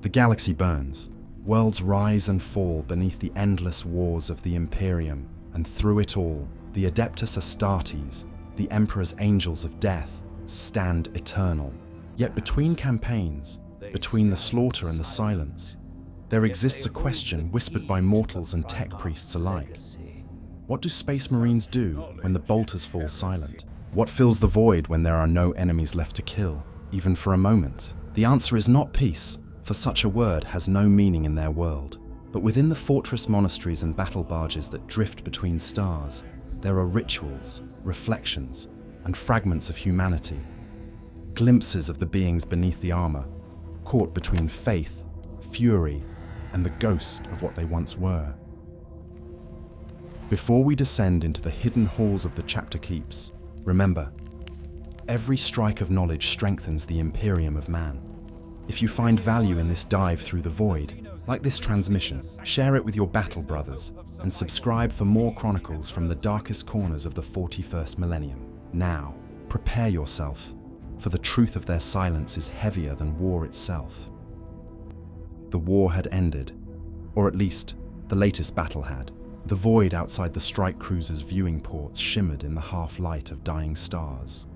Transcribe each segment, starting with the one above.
The galaxy burns. Worlds rise and fall beneath the endless wars of the Imperium, and through it all, the Adeptus Astartes, the Emperor's angels of death, stand eternal. Yet between campaigns, between the slaughter and the silence, there exists a question whispered by mortals and tech priests alike. What do Space Marines do when the bolters fall silent? What fills the void when there are no enemies left to kill, even for a moment? The answer is not peace, for such a word has no meaning in their world. But within the fortress monasteries and battle barges that drift between stars, there are rituals, reflections, and fragments of humanity. Glimpses of the beings beneath the armor, caught between faith, fury, and the ghost of what they once were. Before we descend into the hidden halls of the chapter keeps, remember, every strike of knowledge strengthens the Imperium of Man. If you find value in this dive through the void, like this transmission, share it with your battle brothers, and subscribe for more chronicles from the darkest corners of the 41st millennium. Now, prepare yourself, for the truth of their silence is heavier than war itself. The war had ended, or at least, the latest battle had. The void outside the strike cruiser's viewing ports shimmered in the half-light of dying stars.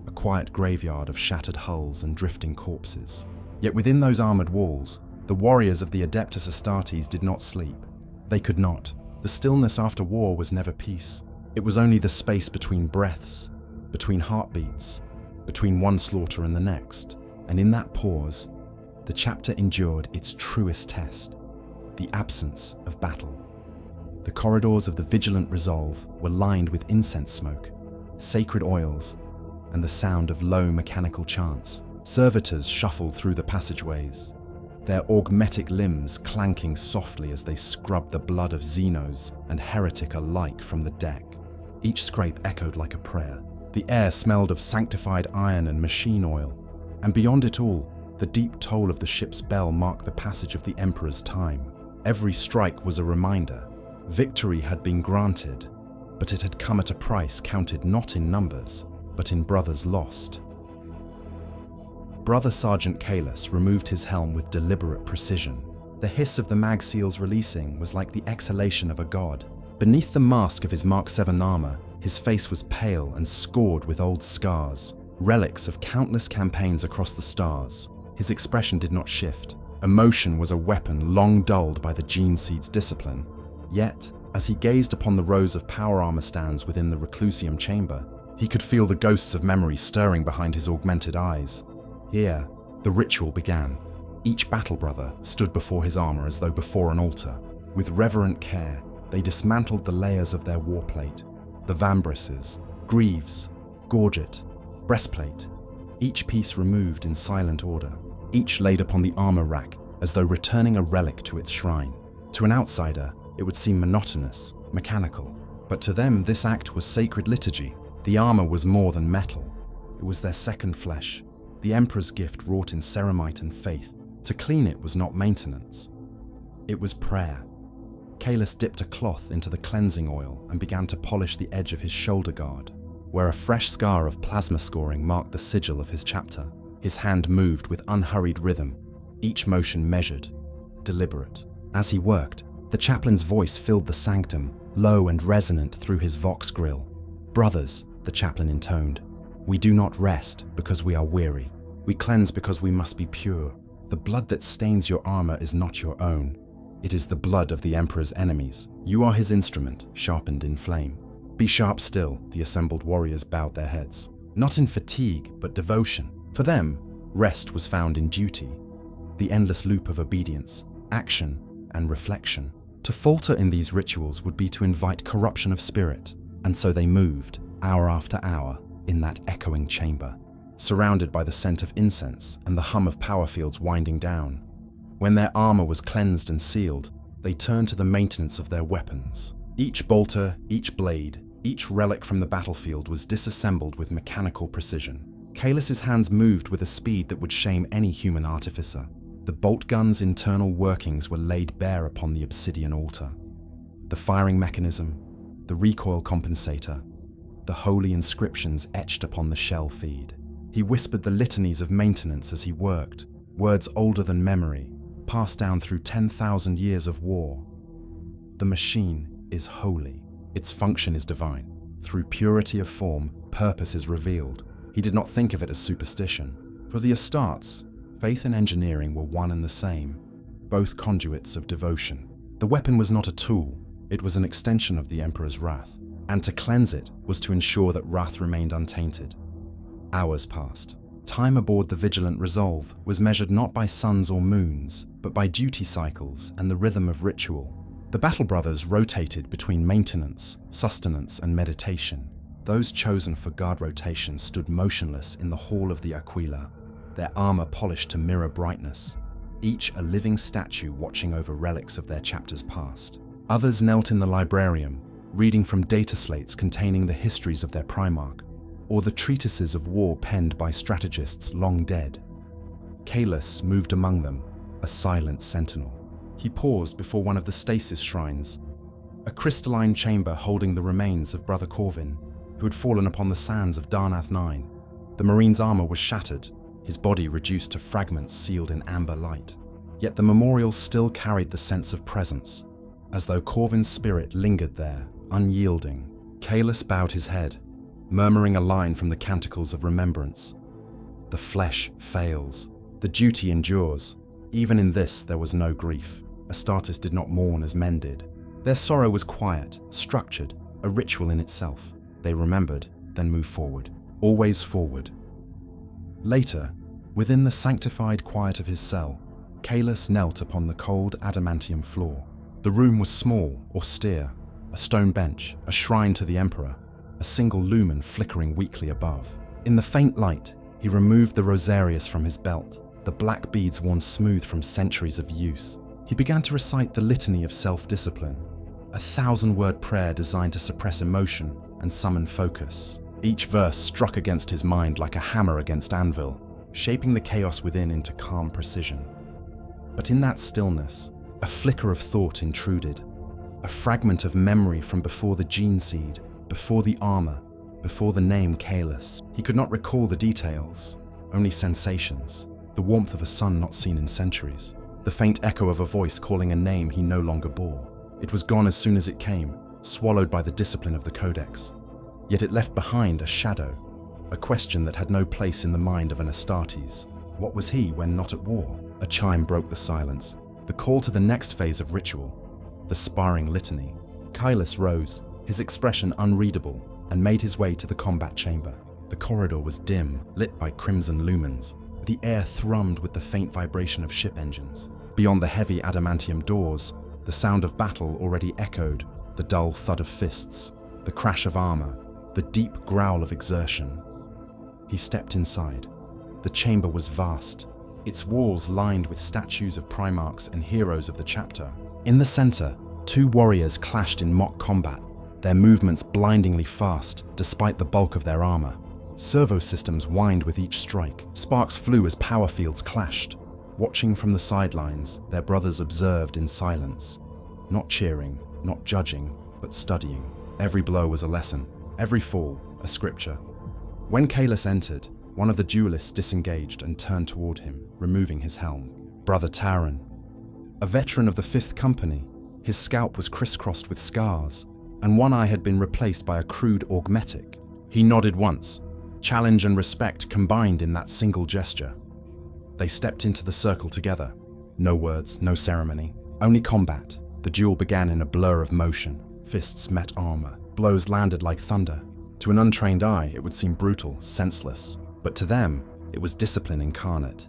A quiet graveyard of shattered hulls and drifting corpses. Yet within those armored walls, the warriors of the Adeptus Astartes did not sleep. They could not. The stillness after war was never peace. It was only the space between breaths, between heartbeats, between one slaughter and the next. And in that pause, the chapter endured its truest test, the absence of battle. The corridors of the vigilant resolve were lined with incense smoke, sacred oils, and the sound of low mechanical chants. Servitors shuffled through the passageways, their augmetic limbs clanking softly as they scrubbed the blood of Xenos and heretic alike from the deck. Each scrape echoed like a prayer. The air smelled of sanctified iron and machine oil, and beyond it all, the deep toll of the ship's bell marked the passage of the Emperor's time. Every strike was a reminder. Victory had been granted, but it had come at a price counted not in numbers, but in brothers lost. Brother Sergeant Kalis removed his helm with deliberate precision. The hiss of the mag seals releasing was like the exhalation of a god. Beneath the mask of his Mark VII armor, his face was pale and scored with old scars, relics of countless campaigns across the stars. His expression did not shift. Emotion was a weapon long dulled by the gene seed's discipline. Yet, as he gazed upon the rows of power armor stands within the reclusium chamber, he could feel the ghosts of memory stirring behind his augmented eyes. Here, the ritual began. Each battle brother stood before his armor as though before an altar. With reverent care, they dismantled the layers of their warplate, the vambraces, greaves, gorget, breastplate, each piece removed in silent order, each laid upon the armor rack as though returning a relic to its shrine. To an outsider, it would seem monotonous, mechanical, but to them this act was sacred liturgy. The armor was more than metal. It was their second flesh, the Emperor's gift wrought in ceramite and faith. To clean it was not maintenance. It was prayer. Kalis dipped a cloth into the cleansing oil and began to polish the edge of his shoulder guard, where a fresh scar of plasma scoring marked the sigil of his chapter. His hand moved with unhurried rhythm, each motion measured, deliberate. As he worked, the chaplain's voice filled the sanctum, low and resonant through his vox grill. "Brothers," the chaplain intoned, "we do not rest because we are weary. We cleanse because we must be pure. The blood that stains your armor is not your own. It is the blood of the Emperor's enemies. You are his instrument, sharpened in flame. Be sharp still," the assembled warriors bowed their heads. Not in fatigue, but devotion. For them, rest was found in duty, the endless loop of obedience, action, and reflection. To falter in these rituals would be to invite corruption of spirit, and so they moved, hour after hour, in that echoing chamber, surrounded by the scent of incense and the hum of power fields winding down. When their armor was cleansed and sealed, they turned to the maintenance of their weapons. Each bolter, each blade, each relic from the battlefield was disassembled with mechanical precision. Kalis's hands moved with a speed that would shame any human artificer. The bolt gun's internal workings were laid bare upon the obsidian altar. The firing mechanism, the recoil compensator, the holy inscriptions etched upon the shell feed. He whispered the litanies of maintenance as he worked, words older than memory, passed down through 10,000 years of war. The machine is holy. Its function is divine. Through purity of form, purpose is revealed. He did not think of it as superstition. For the Astartes, faith and engineering were one and the same, both conduits of devotion. The weapon was not a tool, it was an extension of the Emperor's wrath, and to cleanse it was to ensure that wrath remained untainted. Hours passed. Time aboard the Vigilant Resolve was measured not by suns or moons, but by duty cycles and the rhythm of ritual. The Battle Brothers rotated between maintenance, sustenance, and meditation. Those chosen for guard rotation stood motionless in the hall of the Aquila, their armor polished to mirror brightness, each a living statue watching over relics of their chapters past. Others knelt in the librarium, reading from data slates containing the histories of their Primarch, or the treatises of war penned by strategists long dead. Kaelus moved among them, a silent sentinel. He paused before one of the stasis shrines, a crystalline chamber holding the remains of Brother Corvin, who had fallen upon the sands of Darnath 9. The Marine's armor was shattered, his body reduced to fragments sealed in amber light. Yet the memorial still carried the sense of presence, as though Corvin's spirit lingered there, unyielding. Kaelus bowed his head, murmuring a line from the Canticles of Remembrance. The flesh fails, the duty endures. Even in this there was no grief. Astartes did not mourn as men did. Their sorrow was quiet, structured, a ritual in itself. They remembered, then moved forward. Always forward. Later, within the sanctified quiet of his cell, Kaelus knelt upon the cold adamantium floor. The room was small, austere, a stone bench, a shrine to the Emperor, a single lumen flickering weakly above. In the faint light, he removed the rosarius from his belt, the black beads worn smooth from centuries of use. He began to recite the litany of self-discipline, a 1,000-word prayer designed to suppress emotion and summon focus. Each verse struck against his mind like a hammer against anvil, shaping the chaos within into calm precision. But in that stillness, a flicker of thought intruded, a fragment of memory from before the gene seed, before the armor, before the name Kaelus. He could not recall the details, only sensations, the warmth of a sun not seen in centuries, the faint echo of a voice calling a name he no longer bore. It was gone as soon as it came, swallowed by the discipline of the Codex. Yet it left behind a shadow, a question that had no place in the mind of an Astartes. What was he when not at war? A chime broke the silence, the call to the next phase of ritual, the sparring litany. Kaelus rose, his expression unreadable, and made his way to the combat chamber. The corridor was dim, lit by crimson lumens. The air thrummed with the faint vibration of ship engines. Beyond the heavy adamantium doors, the sound of battle already echoed, the dull thud of fists, the crash of armor, the deep growl of exertion. He stepped inside. The chamber was vast, its walls lined with statues of Primarchs and heroes of the chapter. In the center, two warriors clashed in mock combat, their movements blindingly fast despite the bulk of their armor. Servo systems whined with each strike. Sparks flew as power fields clashed. Watching from the sidelines, their brothers observed in silence, not cheering, not judging, but studying. Every blow was a lesson, every fall a scripture. When Kaelus entered, one of the duelists disengaged and turned toward him, removing his helm. Brother Taran, a veteran of the 5th Company, his scalp was crisscrossed with scars, and one eye had been replaced by a crude augmetic. He nodded once, challenge and respect combined in that single gesture. They stepped into the circle together. No words, no ceremony, only combat. The duel began in a blur of motion. Fists met armor. Blows landed like thunder. To an untrained eye, it would seem brutal, senseless. But to them, it was discipline incarnate.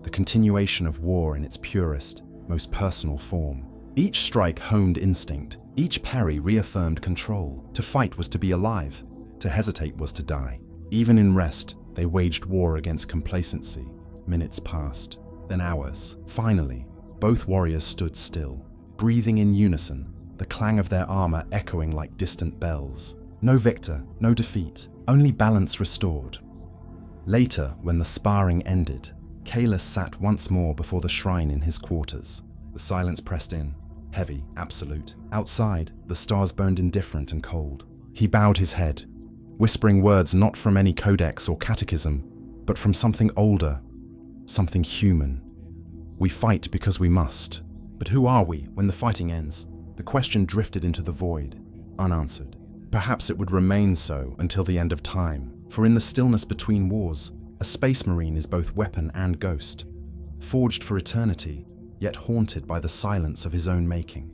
The continuation of war in its purest, most personal form. Each strike honed instinct. Each parry reaffirmed control. To fight was to be alive. To hesitate was to die. Even in rest, they waged war against complacency. Minutes passed, then hours. Finally, both warriors stood still, breathing in unison, the clang of their armor echoing like distant bells. No victor, no defeat, only balance restored. Later, when the sparring ended, Kaelus sat once more before the shrine in his quarters. The silence pressed in, heavy, absolute. Outside, the stars burned indifferent and cold. He bowed his head, whispering words not from any codex or catechism, but from something older, something human. We fight because we must. But who are we when the fighting ends? The question drifted into the void, unanswered. Perhaps it would remain so until the end of time, for in the stillness between wars, a space marine is both weapon and ghost, forged for eternity, yet haunted by the silence of his own making.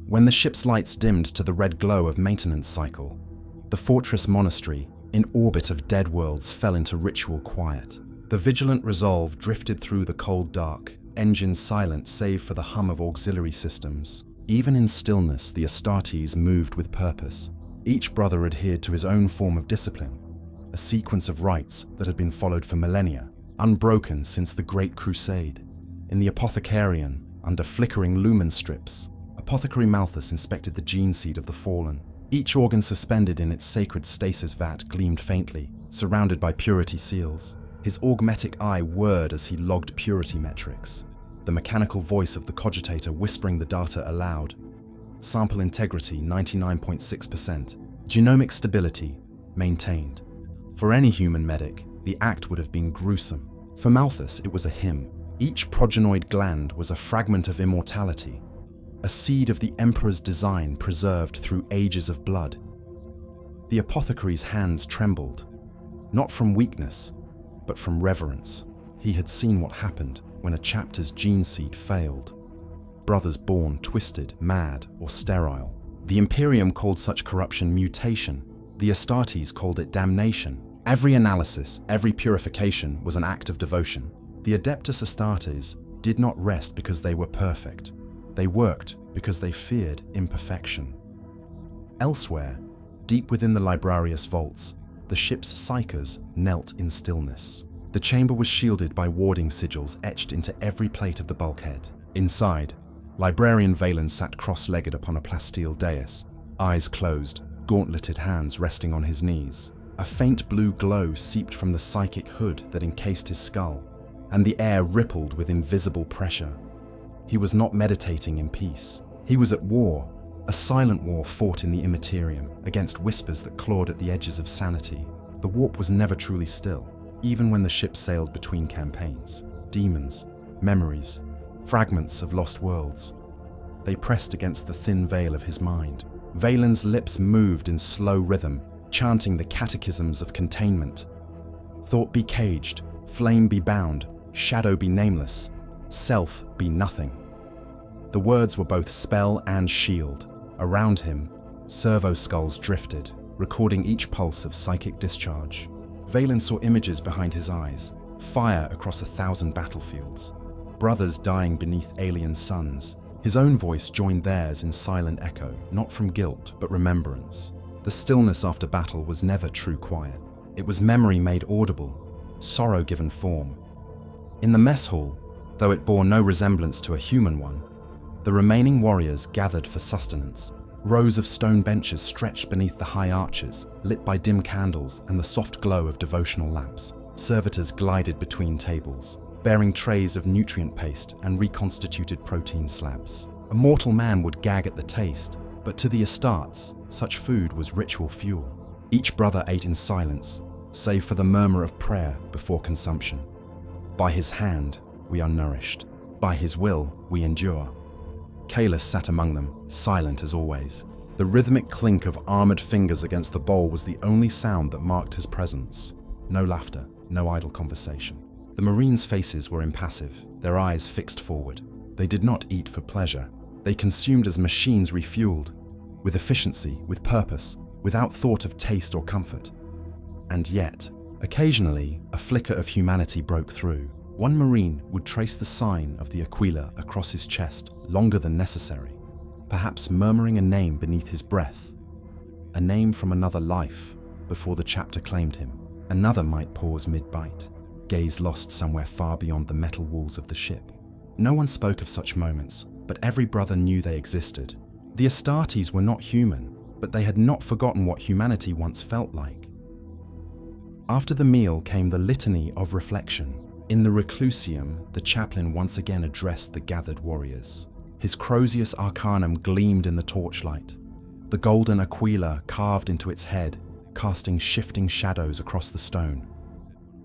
When the ship's lights dimmed to the red glow of maintenance cycle, the fortress monastery, in orbit of dead worlds, fell into ritual quiet. The vigilant resolve drifted through the cold dark, engines silent save for the hum of auxiliary systems. Even in stillness, the Astartes moved with purpose. Each brother adhered to his own form of discipline, a sequence of rites that had been followed for millennia, unbroken since the Great Crusade. In the Apothecarian, under flickering lumen strips, Apothecary Malthus inspected the gene seed of the fallen. Each organ suspended in its sacred stasis vat gleamed faintly, surrounded by purity seals. His augmetic eye whirred as he logged purity metrics, the mechanical voice of the cogitator whispering the data aloud. Sample integrity 99.6%, genomic stability maintained. For any human medic, the act would have been gruesome. For Malthus, it was a hymn. Each progenoid gland was a fragment of immortality, a seed of the Emperor's design preserved through ages of blood. The apothecary's hands trembled, not from weakness, but from reverence. He had seen what happened when a chapter's gene seed failed. Brothers born twisted, mad, or sterile. The Imperium called such corruption mutation. The Astartes called it damnation. Every analysis, every purification was an act of devotion. The Adeptus Astartes did not rest because they were perfect. They worked because they feared imperfection. Elsewhere, deep within the Librarius vaults, the ship's Psykers knelt in stillness. The chamber was shielded by warding sigils etched into every plate of the bulkhead. Inside, Librarian Valen sat cross-legged upon a plasteel dais, eyes closed, gauntleted hands resting on his knees. A faint blue glow seeped from the psychic hood that encased his skull, and the air rippled with invisible pressure. He was not meditating in peace. He was at war, a silent war fought in the Imperium against whispers that clawed at the edges of sanity. The warp was never truly still, even when the ship sailed between campaigns. Demons, memories, fragments of lost worlds. They pressed against the thin veil of his mind. Valen's lips moved in slow rhythm, chanting the catechisms of containment. Thought be caged, flame be bound, shadow be nameless, self be nothing. The words were both spell and shield. Around him, servo skulls drifted, recording each pulse of psychic discharge. Valen saw images behind his eyes, fire across 1,000 battlefields, brothers dying beneath alien suns. His own voice joined theirs in silent echo, not from guilt, but remembrance. The stillness after battle was never true quiet. It was memory made audible, sorrow given form. In the mess hall, though it bore no resemblance to a human one, the remaining warriors gathered for sustenance. Rows of stone benches stretched beneath the high arches, lit by dim candles and the soft glow of devotional lamps. Servitors glided between tables, bearing trays of nutrient paste and reconstituted protein slabs. A mortal man would gag at the taste, but to the Astartes, such food was ritual fuel. Each brother ate in silence, save for the murmur of prayer before consumption. By his hand, we are nourished. By his will, we endure. Kalis sat among them, silent as always. The rhythmic clink of armored fingers against the bowl was the only sound that marked his presence. No laughter, no idle conversation. The Marines' faces were impassive, their eyes fixed forward. They did not eat for pleasure. They consumed as machines refueled, with efficiency, with purpose, without thought of taste or comfort. And yet, occasionally, a flicker of humanity broke through. One Marine would trace the sign of the Aquila across his chest longer than necessary, perhaps murmuring a name beneath his breath, a name from another life before the chapter claimed him. Another might pause mid-bite, gaze lost somewhere far beyond the metal walls of the ship. No one spoke of such moments, but every brother knew they existed. The Astartes were not human, but they had not forgotten what humanity once felt like. After the meal came the litany of reflection. In the reclusium, the chaplain once again addressed the gathered warriors. His Crozius Arcanum gleamed in the torchlight, the golden Aquila carved into its head, casting shifting shadows across the stone.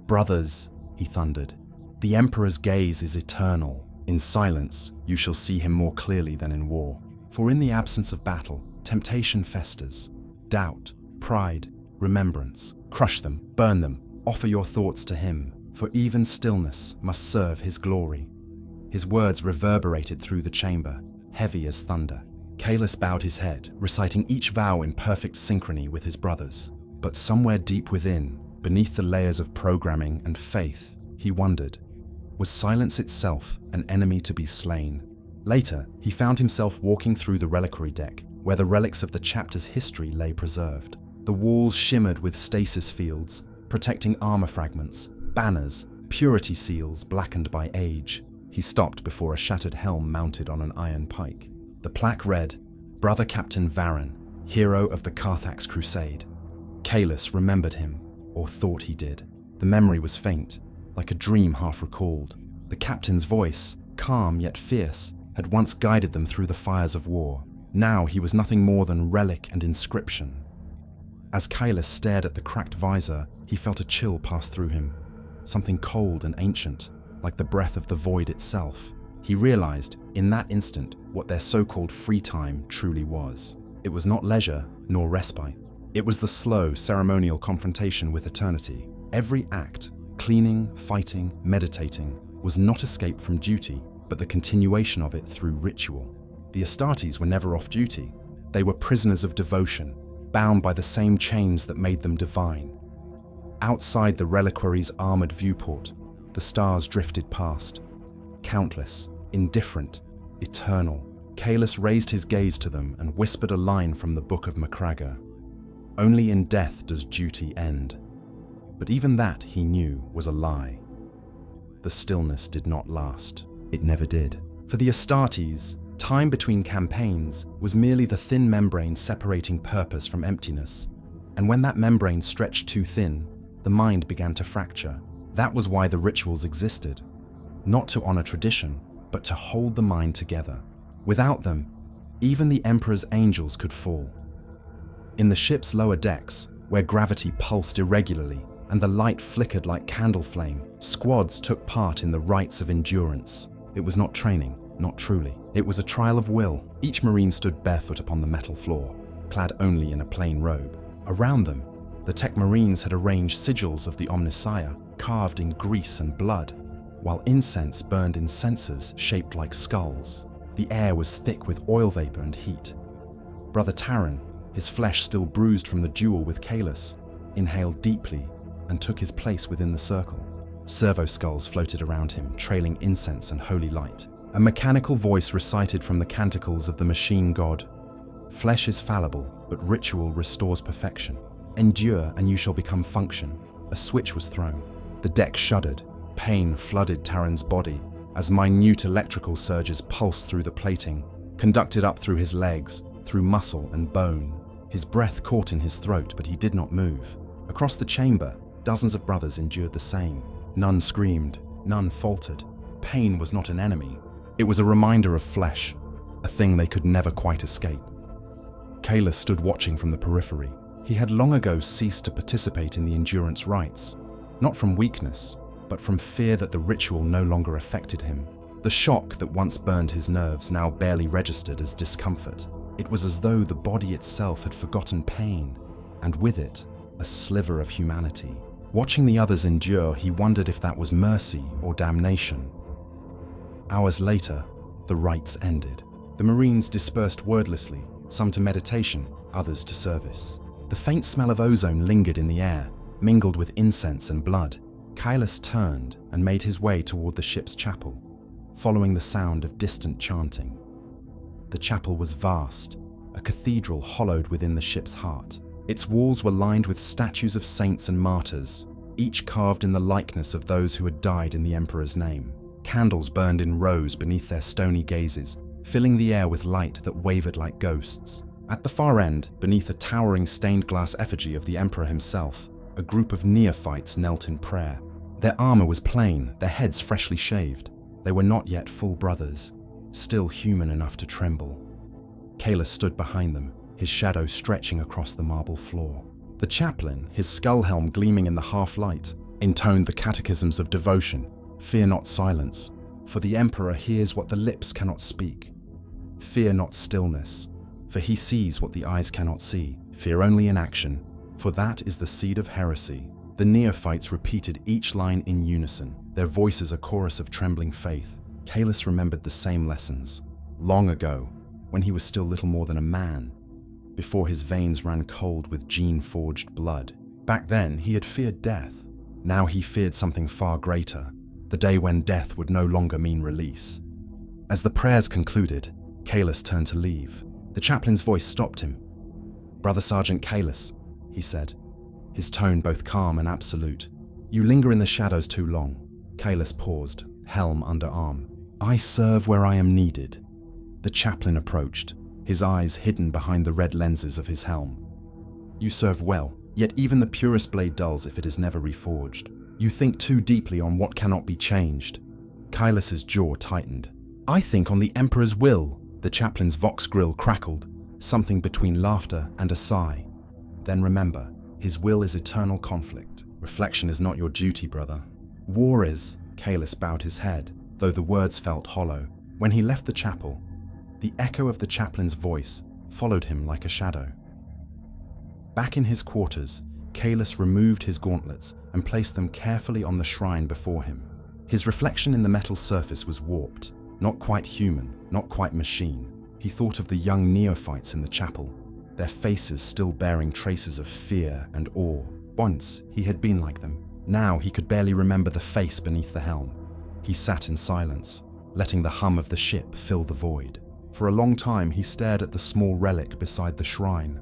"Brothers," he thundered, "the Emperor's gaze is eternal. In silence, you shall see him more clearly than in war. For in the absence of battle, temptation festers. Doubt, pride, remembrance. Crush them, burn them, offer your thoughts to him, for even stillness must serve his glory. His words reverberated through the chamber, heavy as thunder. Kalis bowed his head, reciting each vow in perfect synchrony with his brothers. But somewhere deep within, beneath the layers of programming and faith, he wondered, was silence itself an enemy to be slain? Later, he found himself walking through the reliquary deck, where the relics of the chapter's history lay preserved. The walls shimmered with stasis fields, protecting armor fragments, banners, purity seals blackened by age. He stopped before a shattered helm mounted on an iron pike. The plaque read, "Brother Captain Varen, hero of the Carthax Crusade." Kalis remembered him, or thought he did. The memory was faint, like a dream half recalled. The captain's voice, calm yet fierce, had once guided them through the fires of war. Now he was nothing more than relic and inscription. As Kalis stared at the cracked visor, he felt a chill pass through him, something cold and ancient, like the breath of the void itself. He realized, in that instant, what their so-called free time truly was. It was not leisure, nor respite. It was the slow, ceremonial confrontation with eternity. Every act, cleaning, fighting, meditating, was not escape from duty, but the continuation of it through ritual. The Astartes were never off duty. They were prisoners of devotion, bound by the same chains that made them divine. Outside the reliquary's armored viewport, the stars drifted past. Countless, indifferent, eternal. Kalis raised his gaze to them and whispered a line from the Book of Macraga. Only in death does duty end. But even that, he knew, was a lie. The stillness did not last. It never did. For the Astartes, time between campaigns was merely the thin membrane separating purpose from emptiness. And when that membrane stretched too thin, the mind began to fracture. That was why the rituals existed. Not to honor tradition, but to hold the mind together. Without them, even the Emperor's angels could fall. In the ship's lower decks, where gravity pulsed irregularly and the light flickered like candle flame, squads took part in the rites of endurance. It was not training, not truly. It was a trial of will. Each Marine stood barefoot upon the metal floor, clad only in a plain robe. Around them, the Tech Marines had arranged sigils of the Omnissiah, carved in grease and blood, while incense burned in censers shaped like skulls. The air was thick with oil vapor and heat. Brother Taran, his flesh still bruised from the duel with Kalis, inhaled deeply and took his place within the circle. Servo skulls floated around him, trailing incense and holy light. A mechanical voice recited from the canticles of the machine god. Flesh is fallible, but ritual restores perfection. Endure and you shall become function. A switch was thrown. The deck shuddered. Pain flooded Taran's body as minute electrical surges pulsed through the plating, conducted up through his legs, through muscle and bone. His breath caught in his throat, but he did not move. Across the chamber, dozens of brothers endured the same. None screamed, none faltered. Pain was not an enemy. It was a reminder of flesh, a thing they could never quite escape. Kalis stood watching from the periphery. He had long ago ceased to participate in the endurance rites, not from weakness, but from fear that the ritual no longer affected him. The shock that once burned his nerves now barely registered as discomfort. It was as though the body itself had forgotten pain, and with it, a sliver of humanity. Watching the others endure, he wondered if that was mercy or damnation. Hours later, the rites ended. The Marines dispersed wordlessly, some to meditation, others to service. The faint smell of ozone lingered in the air, mingled with incense and blood. Kalis turned and made his way toward the ship's chapel, following the sound of distant chanting. The chapel was vast, a cathedral hollowed within the ship's heart. Its walls were lined with statues of saints and martyrs, each carved in the likeness of those who had died in the Emperor's name. Candles burned in rows beneath their stony gazes, filling the air with light that wavered like ghosts. At the far end, beneath a towering stained glass effigy of the Emperor himself, a group of neophytes knelt in prayer. Their armor was plain, their heads freshly shaved. They were not yet full brothers, still human enough to tremble. Kalis stood behind them, his shadow stretching across the marble floor. The chaplain, his skull helm gleaming in the half-light, intoned the catechisms of devotion, fear not silence, For the Emperor hears what the lips cannot speak. Fear not stillness, for he sees what the eyes cannot see. Fear only in action, for that is the seed of heresy. The neophytes repeated each line in unison, their voices a chorus of trembling faith. Kalis remembered the same lessons. Long ago, when he was still little more than a man, before his veins ran cold with gene-forged blood. Back then, he had feared death. Now he feared something far greater, the day when death would no longer mean release. As the prayers concluded, Kalis turned to leave. The chaplain's voice stopped him. "Brother Sergeant Kalis," he said, his tone both calm and absolute. "You linger in the shadows too long." Kalis paused, helm under arm. "I serve where I am needed." The chaplain approached, his eyes hidden behind the red lenses of his helm. "You serve well, yet even the purest blade dulls if it is never reforged. You think too deeply on what cannot be changed." Kailas's jaw tightened. "I think on the Emperor's will." The chaplain's vox grill crackled, something between laughter and a sigh. "Then remember, his will is eternal conflict. Reflection is not your duty, brother. War is." Kalis bowed his head, though the words felt hollow. When he left the chapel, the echo of the chaplain's voice followed him like a shadow. Back in his quarters, Kalis removed his gauntlets and placed them carefully on the shrine before him. His reflection in the metal surface was warped, not quite human, not quite machine. He thought of the young neophytes in the chapel, their faces still bearing traces of fear and awe. Once he had been like them. Now he could barely remember the face beneath the helm. He sat in silence, letting the hum of the ship fill the void. For a long time he stared at the small relic beside the shrine,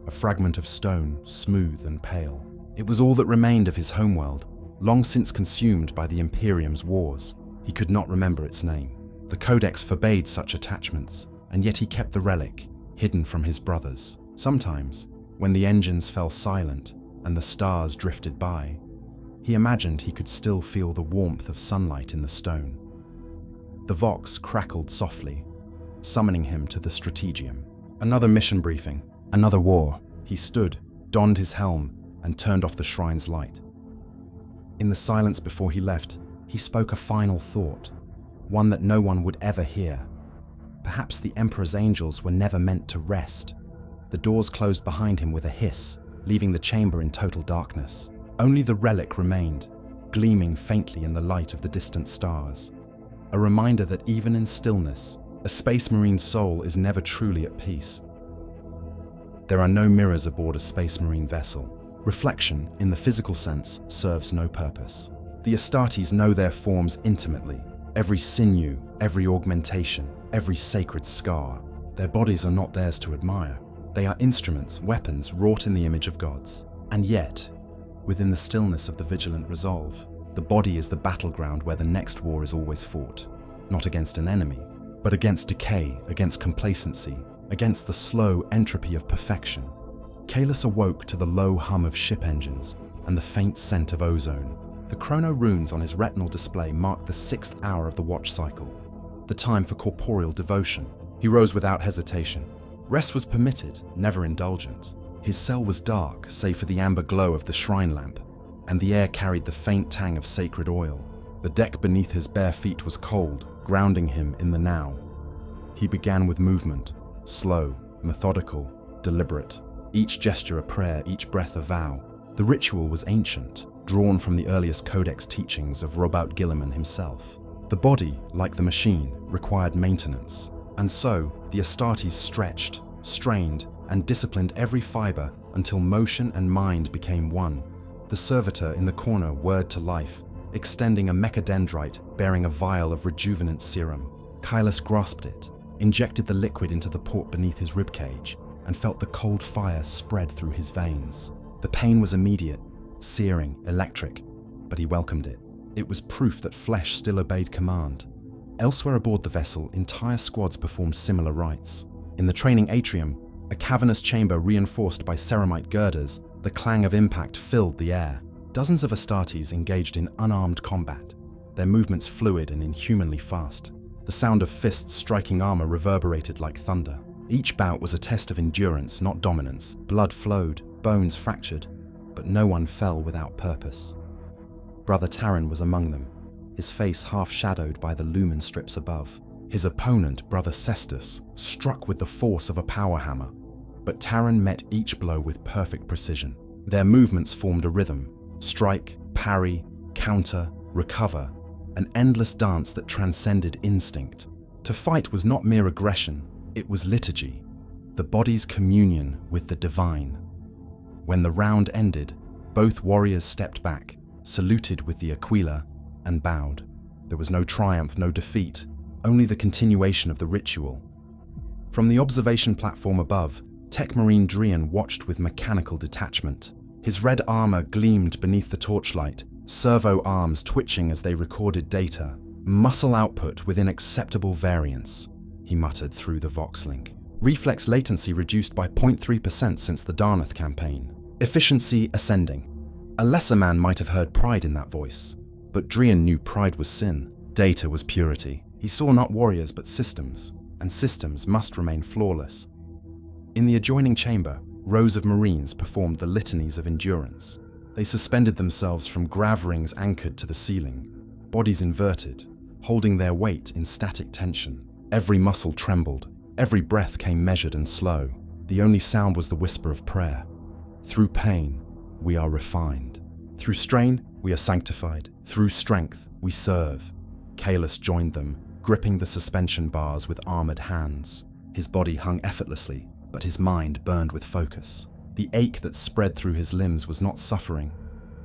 a fragment of stone, smooth and pale. It was all that remained of his homeworld, long since consumed by the Imperium's wars. He could not remember its name. The Codex forbade such attachments, and yet he kept the relic, hidden from his brothers. Sometimes, when the engines fell silent and the stars drifted by, he imagined he could still feel the warmth of sunlight in the stone. The Vox crackled softly, summoning him to the Strategium. Another mission briefing, another war. He stood, donned his helm, and turned off the shrine's light. In the silence before he left, he spoke a final thought, one that no one would ever hear. Perhaps the Emperor's angels were never meant to rest. The doors closed behind him with a hiss, leaving the chamber in total darkness. Only the relic remained, gleaming faintly in the light of the distant stars. A reminder that even in stillness, a space marine's soul is never truly at peace. There are no mirrors aboard a space marine vessel. Reflection, in the physical sense, serves no purpose. The Astartes know their forms intimately, every sinew, every augmentation, every sacred scar. Their bodies are not theirs to admire. They are instruments, weapons wrought in the image of gods. And yet, within the stillness of the vigilant resolve, the body is the battleground where the next war is always fought. Not against an enemy, but against decay, against complacency, against the slow entropy of perfection. Kalis awoke to the low hum of ship engines and the faint scent of ozone. The chrono runes on his retinal display marked the 6th hour of the watch cycle, the time for corporeal devotion. He rose without hesitation. Rest was permitted, never indulgent. His cell was dark, save for the amber glow of the shrine lamp, and the air carried the faint tang of sacred oil. The deck beneath his bare feet was cold, grounding him in the now. He began with movement, slow, methodical, deliberate. Each gesture a prayer, each breath a vow. The ritual was ancient, drawn from the earliest codex teachings of Robout Guilliman himself. The body, like the machine, required maintenance, and so the Astartes stretched, strained, and disciplined every fiber until motion and mind became one. The servitor in the corner whirred to life, extending a mechadendrite bearing a vial of rejuvenant serum. Kalis grasped it, injected the liquid into the port beneath his ribcage, and felt the cold fire spread through his veins. The pain was immediate, searing, electric, but he welcomed it. It was proof that flesh still obeyed command. Elsewhere aboard the vessel, entire squads performed similar rites. In the training atrium, a cavernous chamber reinforced by ceramite girders, the clang of impact filled the air. Dozens of Astartes engaged in unarmed combat, their movements fluid and inhumanly fast. The sound of fists striking armor reverberated like thunder. Each bout was a test of endurance, not dominance. Blood flowed, bones fractured, but no one fell without purpose. Brother Taran was among them, his face half-shadowed by the lumen strips above. His opponent, Brother Cestus, struck with the force of a power hammer, but Taran met each blow with perfect precision. Their movements formed a rhythm: strike, parry, counter, recover, an endless dance that transcended instinct. To fight was not mere aggression, it was liturgy, the body's communion with the divine. When the round ended, both warriors stepped back, saluted with the aquila, and bowed. There was no triumph, no defeat, only the continuation of the ritual. From the observation platform above, Tech Marine Drian watched with mechanical detachment. His red armor gleamed beneath the torchlight, servo arms twitching as they recorded data. Muscle output within acceptable variance, he muttered through the Voxlink. Reflex latency reduced by 0.3% since the Darnath campaign. Efficiency ascending. A lesser man might have heard pride in that voice, but Drian knew pride was sin. Data was purity. He saw not warriors but systems, and systems must remain flawless. In the adjoining chamber, rows of Marines performed the litanies of endurance. They suspended themselves from grav rings anchored to the ceiling, bodies inverted, holding their weight in static tension. Every muscle trembled, every breath came measured and slow. The only sound was the whisper of prayer. Through pain, we are refined. Through strain, we are sanctified. Through strength, we serve. Kaelus joined them, gripping the suspension bars with armored hands. His body hung effortlessly, but his mind burned with focus. The ache that spread through his limbs was not suffering,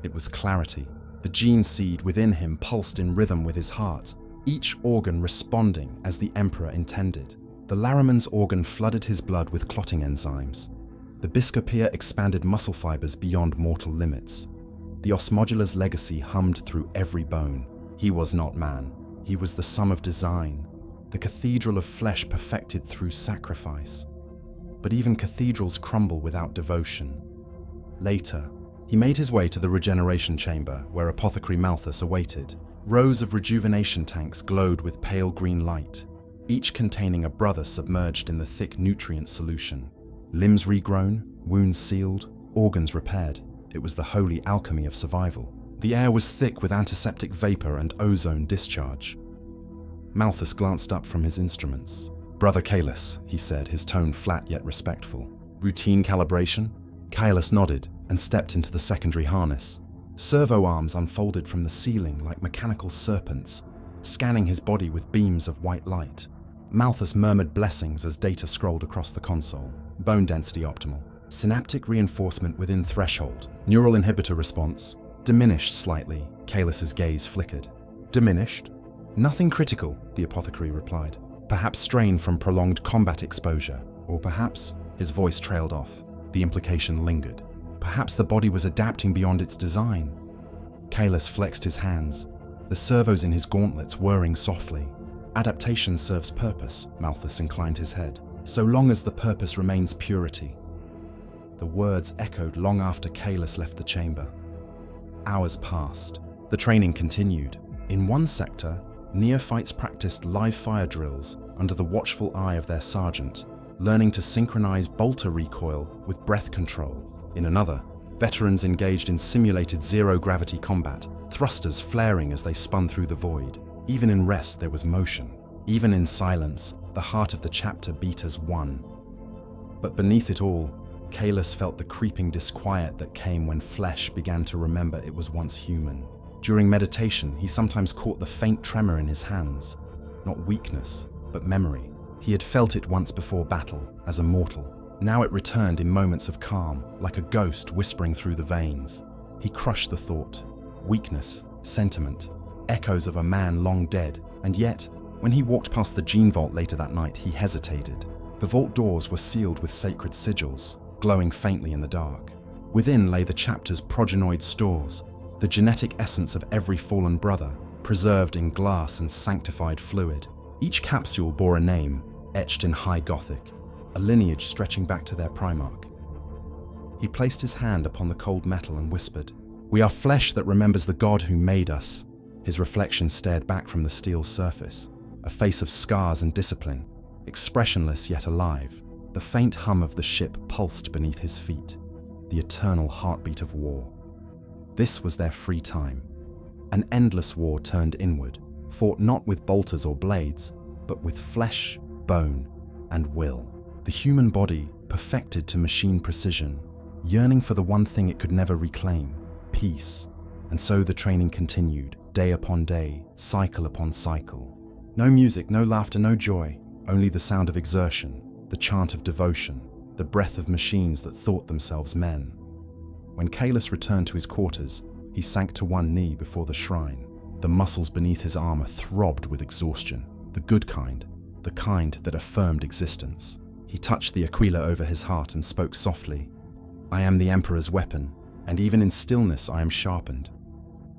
it was clarity. The gene seed within him pulsed in rhythm with his heart, each organ responding as the Emperor intended. The Laraman's organ flooded his blood with clotting enzymes. The Biscopia expanded muscle fibers beyond mortal limits. The Osmodula's legacy hummed through every bone. He was not man, he was the sum of design, the cathedral of flesh perfected through sacrifice. But even cathedrals crumble without devotion. Later, he made his way to the regeneration chamber where Apothecary Malthus awaited. Rows of rejuvenation tanks glowed with pale green light, each containing a brother submerged in the thick nutrient solution. Limbs regrown, wounds sealed, organs repaired. It was the holy alchemy of survival. The air was thick with antiseptic vapor and ozone discharge. Malthus glanced up from his instruments. "Brother Kaelus," he said, his tone flat yet respectful. "Routine calibration?" Kaelus nodded and stepped into the secondary harness. Servo arms unfolded from the ceiling like mechanical serpents, scanning his body with beams of white light. Malthus murmured blessings as data scrolled across the console. Bone density optimal. Synaptic reinforcement within threshold. Neural inhibitor response diminished slightly. Kaelus's gaze flickered. Diminished? Nothing critical, the apothecary replied. Perhaps strain from prolonged combat exposure, or perhaps, his voice trailed off. The implication lingered. Perhaps the body was adapting beyond its design. Kaelus flexed his hands, the servos in his gauntlets whirring softly. Adaptation serves purpose, Malthus inclined his head, so long as the purpose remains purity. The words echoed long after Kaelus left the chamber. Hours passed. The training continued. In one sector, neophytes practiced live fire drills under the watchful eye of their sergeant, learning to synchronize bolter recoil with breath control. In another, veterans engaged in simulated zero-gravity combat, thrusters flaring as they spun through the void. Even in rest, there was motion. Even in silence, the heart of the chapter beat as one. But beneath it all, Kaelus felt the creeping disquiet that came when flesh began to remember it was once human. During meditation, he sometimes caught the faint tremor in his hands. Not weakness, but memory. He had felt it once before battle, as a mortal. Now it returned in moments of calm, like a ghost whispering through the veins. He crushed the thought. Weakness, sentiment, echoes of a man long dead, and yet, when he walked past the gene vault later that night, he hesitated. The vault doors were sealed with sacred sigils, glowing faintly in the dark. Within lay the chapter's progenoid stores, the genetic essence of every fallen brother, preserved in glass and sanctified fluid. Each capsule bore a name, etched in High Gothic, a lineage stretching back to their primarch. He placed his hand upon the cold metal and whispered, "We are flesh that remembers the God who made us." His reflection stared back from the steel surface, a face of scars and discipline, expressionless yet alive. The faint hum of the ship pulsed beneath his feet, the eternal heartbeat of war. This was their free time, An endless war turned inward, fought not with bolters or blades, but with flesh, bone, and will. The human body, perfected to machine precision, yearning for the one thing it could never reclaim, peace. And so the training continued, day upon day, cycle upon cycle. No music, no laughter, no joy, only the sound of exertion, the chant of devotion, the breath of machines that thought themselves men. When Kalis returned to his quarters, he sank to one knee before the shrine. The muscles beneath his armor throbbed with exhaustion, the good kind, the kind that affirmed existence. He touched the aquila over his heart and spoke softly. "I am the Emperor's weapon, and even in stillness I am sharpened."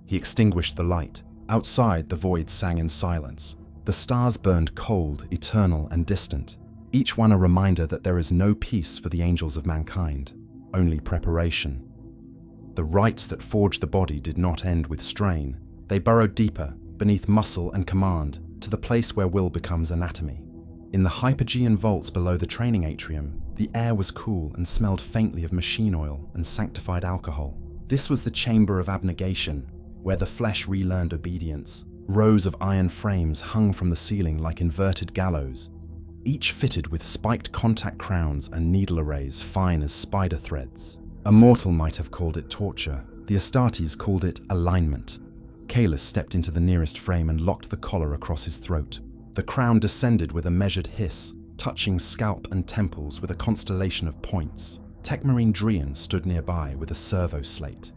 He extinguished the light. Outside, the void sang in silence. The stars burned cold, eternal, and distant, each one a reminder that there is no peace for the angels of mankind, only preparation. The rites that forged the body did not end with strain. They burrowed deeper, beneath muscle and command, to the place where will becomes anatomy. In the Hypergean vaults below the training atrium, the air was cool and smelled faintly of machine oil and sanctified alcohol. This was the chamber of abnegation, where the flesh relearned obedience. Rows of iron frames hung from the ceiling like inverted gallows, each fitted with spiked contact crowns and needle arrays fine as spider threads. A mortal might have called it torture. The Astartes called it alignment. Kalis stepped into the nearest frame and locked the collar across his throat. The crown descended with a measured hiss, touching scalp and temples with a constellation of points. Tekmarine Drian stood nearby with a servo slate,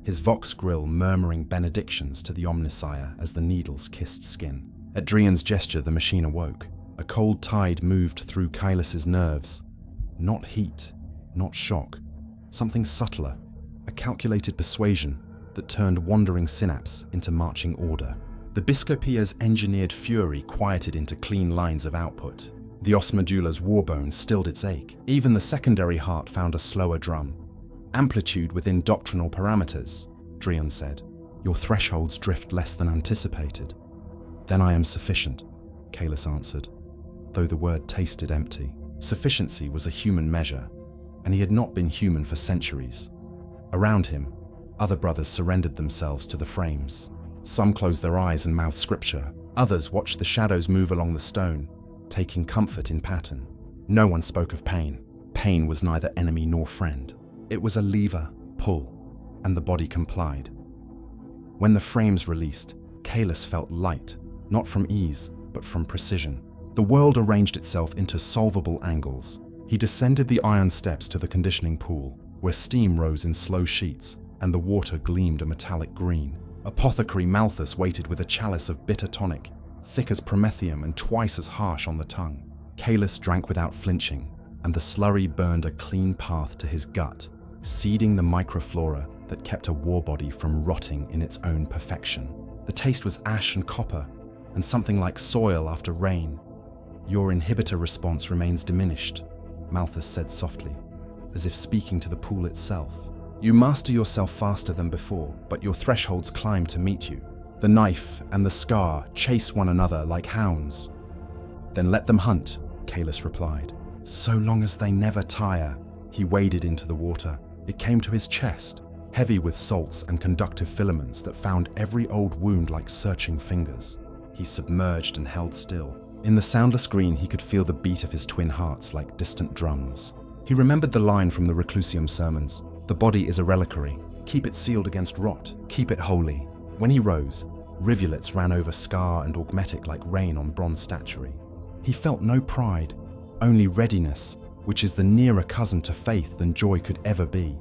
his vox grill murmuring benedictions to the Omnissiah as the needles kissed skin. At Drian's gesture, the machine awoke. A cold tide moved through Kailas's nerves. Not heat, not shock, something subtler, a calculated persuasion that turned wandering synapse into marching order. The Biscopia's engineered fury quieted into clean lines of output. The os medula's warbone stilled its ache. Even the secondary heart found a slower drum. Amplitude within doctrinal parameters, Drian said. Your thresholds drift less than anticipated. Then I am sufficient, Kalis answered, though the word tasted empty. Sufficiency was a human measure, and he had not been human for centuries. Around him, other brothers surrendered themselves to the frames. Some closed their eyes and mouthed scripture. Others watched the shadows move along the stone, taking comfort in pattern. No one spoke of pain. Pain was neither enemy nor friend. It was a lever, pull, and the body complied. When the frames released, Kalis felt light, not from ease, but from precision. The world arranged itself into solvable angles. He descended the iron steps to the conditioning pool, where steam rose in slow sheets, and the water gleamed a metallic green. Apothecary Malthus waited with a chalice of bitter tonic, thick as promethium and twice as harsh on the tongue. Kalis drank without flinching, and the slurry burned a clean path to his gut, seeding the microflora that kept a war body from rotting in its own perfection. The taste was ash and copper, and something like soil after rain. Your inhibitor response remains diminished, Malthus said softly, as if speaking to the pool itself. You master yourself faster than before, but your thresholds climb to meet you. The knife and the scar chase one another like hounds. Then let them hunt, Kalis replied. So long as they never tire. He waded into the water. It came to his chest, heavy with salts and conductive filaments that found every old wound like searching fingers. He submerged and held still. In the soundless green, he could feel the beat of his twin hearts like distant drums. He remembered the line from the Reclusium sermons. The body is a reliquary. Keep it sealed against rot. Keep it holy. When he rose, rivulets ran over scar and augmetic like rain on bronze statuary. He felt no pride, only readiness, which is the nearer cousin to faith than joy could ever be.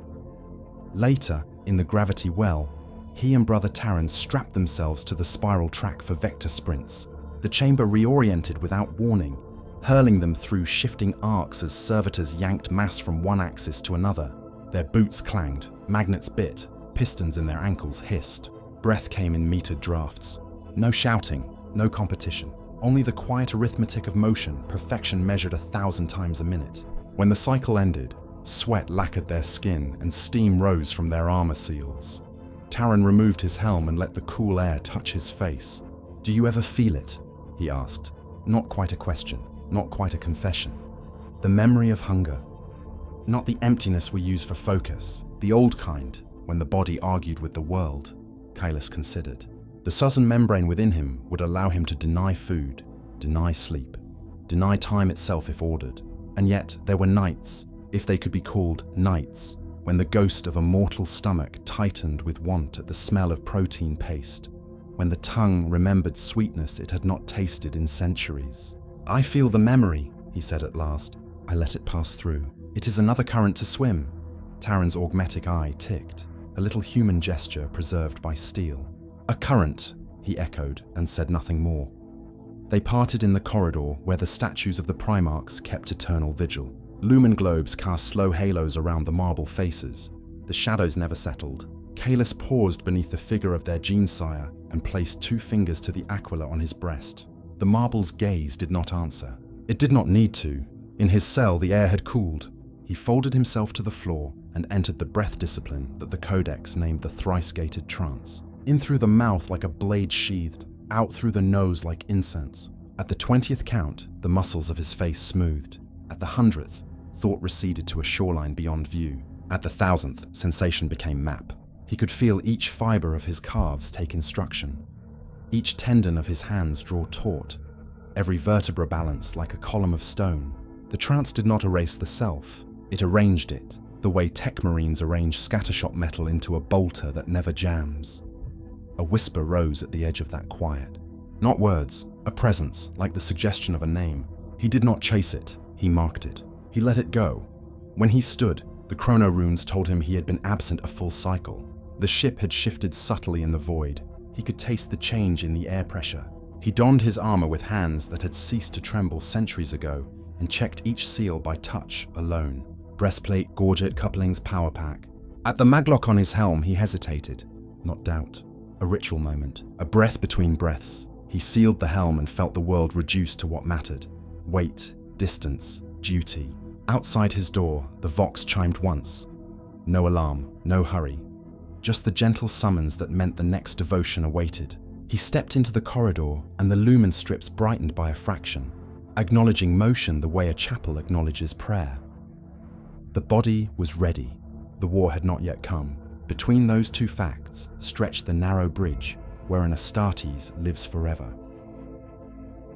Later, in the gravity well, he and Brother Taran strapped themselves to the spiral track for vector sprints. The chamber reoriented without warning, hurling them through shifting arcs as servitors yanked mass from one axis to another. Their boots clanged, magnets bit, pistons in their ankles hissed. Breath came in metered drafts. No shouting, no competition. Only the quiet arithmetic of motion, perfection measured 1,000 times a minute. When the cycle ended, sweat lacquered their skin and steam rose from their armor seals. Taran removed his helm and let the cool air touch his face. Do you ever feel it? He asked. Not quite a question, not quite a confession. The memory of hunger. Not the emptiness we use for focus, the old kind, when the body argued with the world, Kalis considered. The Susan membrane within him would allow him to deny food, deny sleep, deny time itself if ordered. And yet there were nights, if they could be called nights, when the ghost of a mortal stomach tightened with want at the smell of protein paste, when the tongue remembered sweetness it had not tasted in centuries. "I feel the memory," he said at last. I let it pass through. "It is another current to swim." Taran's augmetic eye ticked, a little human gesture preserved by steel. "A current," he echoed and said nothing more. They parted in the corridor where the statues of the Primarchs kept eternal vigil. Lumen globes cast slow halos around the marble faces. The shadows never settled. Kalis paused beneath the figure of their gene-sire and placed 2 fingers to the aquila on his breast. The marble's gaze did not answer. It did not need to. In his cell, the air had cooled. He folded himself to the floor and entered the breath discipline that the Codex named the thrice-gated trance. In through the mouth like a blade sheathed, out through the nose like incense. At the 20th count, the muscles of his face smoothed. At the 100th, thought receded to a shoreline beyond view. At the 1000th, sensation became map. He could feel each fiber of his calves take instruction, each tendon of his hands draw taut, every vertebra balance like a column of stone. The trance did not erase the self, it arranged it, the way tech marines arrange scattershot metal into a bolter that never jams. A whisper rose at the edge of that quiet. Not words, a presence, like the suggestion of a name. He did not chase it, he marked it. He let it go. When he stood, the chrono runes told him he had been absent a full cycle. The ship had shifted subtly in the void. He could taste the change in the air pressure. He donned his armor with hands that had ceased to tremble centuries ago and checked each seal by touch alone. Breastplate, gorget, couplings, power pack. At the maglock on his helm, he hesitated, not doubt. A ritual moment, a breath between breaths. He sealed the helm and felt the world reduce to what mattered. Weight, distance, duty. Outside his door, the vox chimed once. No alarm, no hurry. Just the gentle summons that meant the next devotion awaited. He stepped into the corridor and the lumen strips brightened by a fraction, acknowledging motion the way a chapel acknowledges prayer. The body was ready. The war had not yet come. Between those 2 facts stretched the narrow bridge where an Astartes lives forever.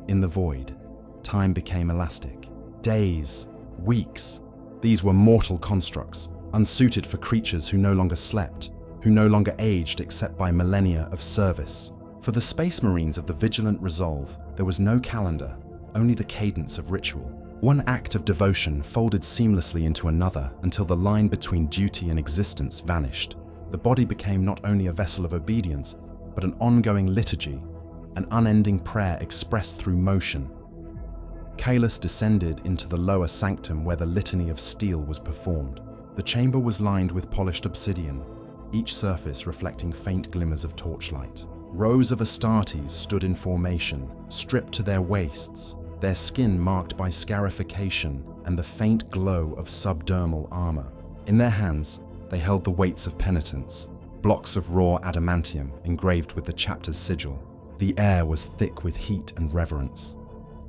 In the void, time became elastic. Days, weeks. These were mortal constructs, unsuited for creatures who no longer slept, who no longer aged except by millennia of service. For the Space Marines of the Vigilant Resolve, there was no calendar, only the cadence of ritual. One act of devotion folded seamlessly into another until the line between duty and existence vanished. The body became not only a vessel of obedience, but an ongoing liturgy, an unending prayer expressed through motion. Kalis descended into the lower sanctum where the litany of steel was performed. The chamber was lined with polished obsidian, each surface reflecting faint glimmers of torchlight. Rows of Astartes stood in formation, stripped to their waists, their skin marked by scarification and the faint glow of subdermal armor. In their hands, they held the weights of penitence, blocks of raw adamantium engraved with the chapter's sigil. The air was thick with heat and reverence.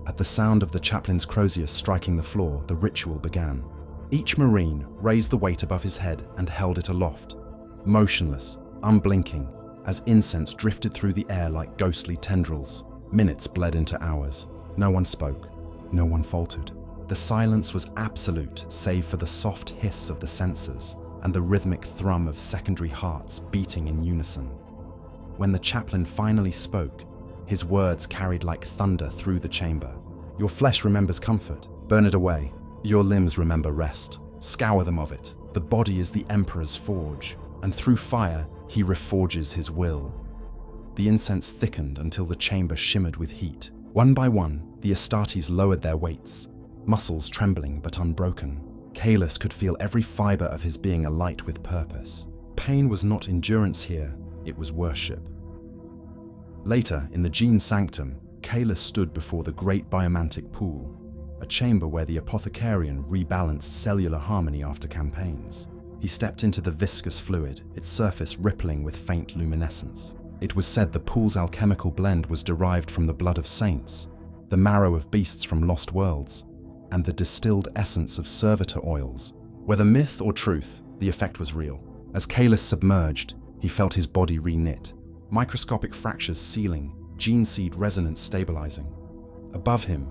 At the sound of the chaplain's crozier striking the floor, the ritual began. Each Marine raised the weight above his head and held it aloft, motionless, unblinking, as incense drifted through the air like ghostly tendrils. Minutes bled into hours. No one spoke. No one faltered. The silence was absolute, save for the soft hiss of the sensors and the rhythmic thrum of secondary hearts beating in unison. When the chaplain finally spoke, his words carried like thunder through the chamber. Your flesh remembers comfort. Burn it away. Your limbs remember rest. Scour them of it. The body is the Emperor's forge, and through fire, he reforges his will. The incense thickened until the chamber shimmered with heat. One by one, the Astartes lowered their weights, muscles trembling but unbroken. Kalis could feel every fiber of his being alight with purpose. Pain was not endurance here, it was worship. Later, in the Gene Sanctum, Kalis stood before the great biomantic pool, a chamber where the apothecarian rebalanced cellular harmony after campaigns. He stepped into the viscous fluid, its surface rippling with faint luminescence. It was said the pool's alchemical blend was derived from the blood of saints, the marrow of beasts from lost worlds, and the distilled essence of servitor oils. Whether myth or truth, the effect was real. As Kalis submerged, he felt his body reknit, microscopic fractures sealing, gene seed resonance stabilizing. Above him,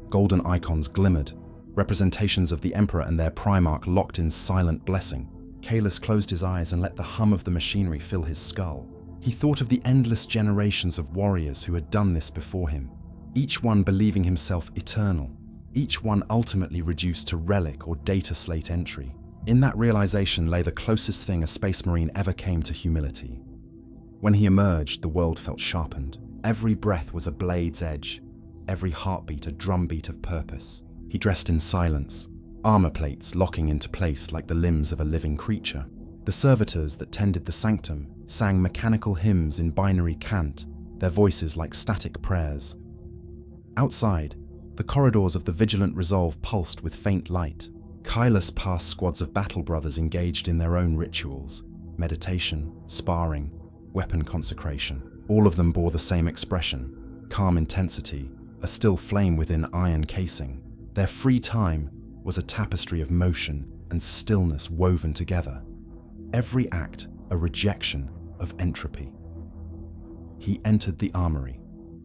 golden icons glimmered, representations of the Emperor and their Primarch locked in silent blessing. Kahless closed his eyes and let the hum of the machinery fill his skull. He thought of the endless generations of warriors who had done this before him, each one believing himself eternal, each one ultimately reduced to relic or data slate entry. In that realization lay the closest thing a Space Marine ever came to humility. When he emerged, the world felt sharpened. Every breath was a blade's edge, every heartbeat a drumbeat of purpose. He dressed in silence, armor plates locking into place like the limbs of a living creature. The servitors that tended the sanctum sang mechanical hymns in binary cant, their voices like static prayers. Outside, the corridors of the Vigilant Resolve pulsed with faint light. Kahless passed squads of battle brothers engaged in their own rituals, meditation, sparring, weapon consecration. All of them bore the same expression, calm intensity, a still flame within iron casing. Their free time was a tapestry of motion and stillness woven together. Every act a rejection of entropy. He entered the armory,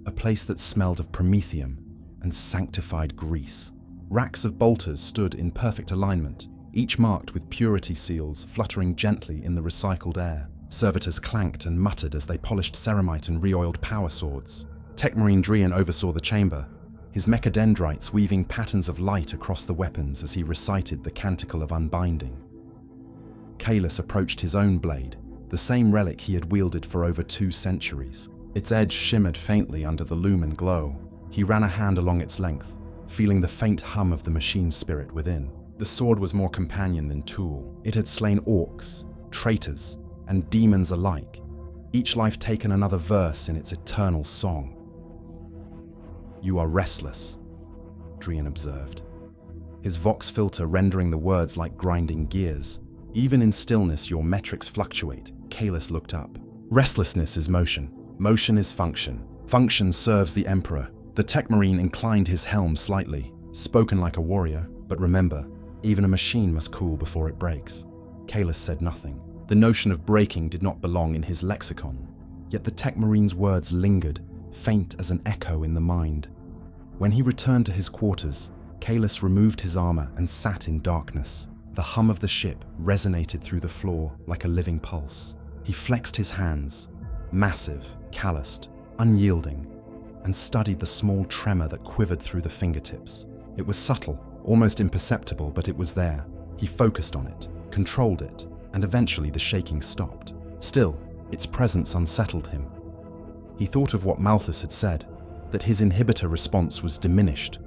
a place that smelled of promethium and sanctified grease. Racks of bolters stood in perfect alignment, each marked with purity seals fluttering gently in the recycled air. Servitors clanked and muttered as they polished ceramite and re-oiled power swords. Tech Marine Drian oversaw the chamber, his mechadendrites weaving patterns of light across the weapons as he recited the canticle of unbinding. Kahless approached his own blade, the same relic he had wielded for over 2 centuries. Its edge shimmered faintly under the lumen glow. He ran a hand along its length, feeling the faint hum of the machine spirit within. The sword was more companion than tool. It had slain orcs, traitors, and demons alike, each life taken another verse in its eternal song. "You are restless," Drian observed, his vox filter rendering the words like grinding gears. "Even in stillness your metrics fluctuate." Kahless looked up. "Restlessness is motion. Motion is function. Function serves the Emperor." The Tech Marine inclined his helm slightly, spoken like a warrior, but remember, even a machine must cool before it breaks. Kahless said nothing. The notion of breaking did not belong in his lexicon, yet the Tech Marine's words lingered, faint as an echo in the mind. When he returned to his quarters, Kahless removed his armor and sat in darkness. The hum of the ship resonated through the floor like a living pulse. He flexed his hands, massive, calloused, unyielding, and studied the small tremor that quivered through the fingertips. It was subtle, almost imperceptible, but it was there. He focused on it, controlled it, and eventually the shaking stopped. Still, its presence unsettled him. He thought of what Malthus had said, that his inhibitor response was diminished.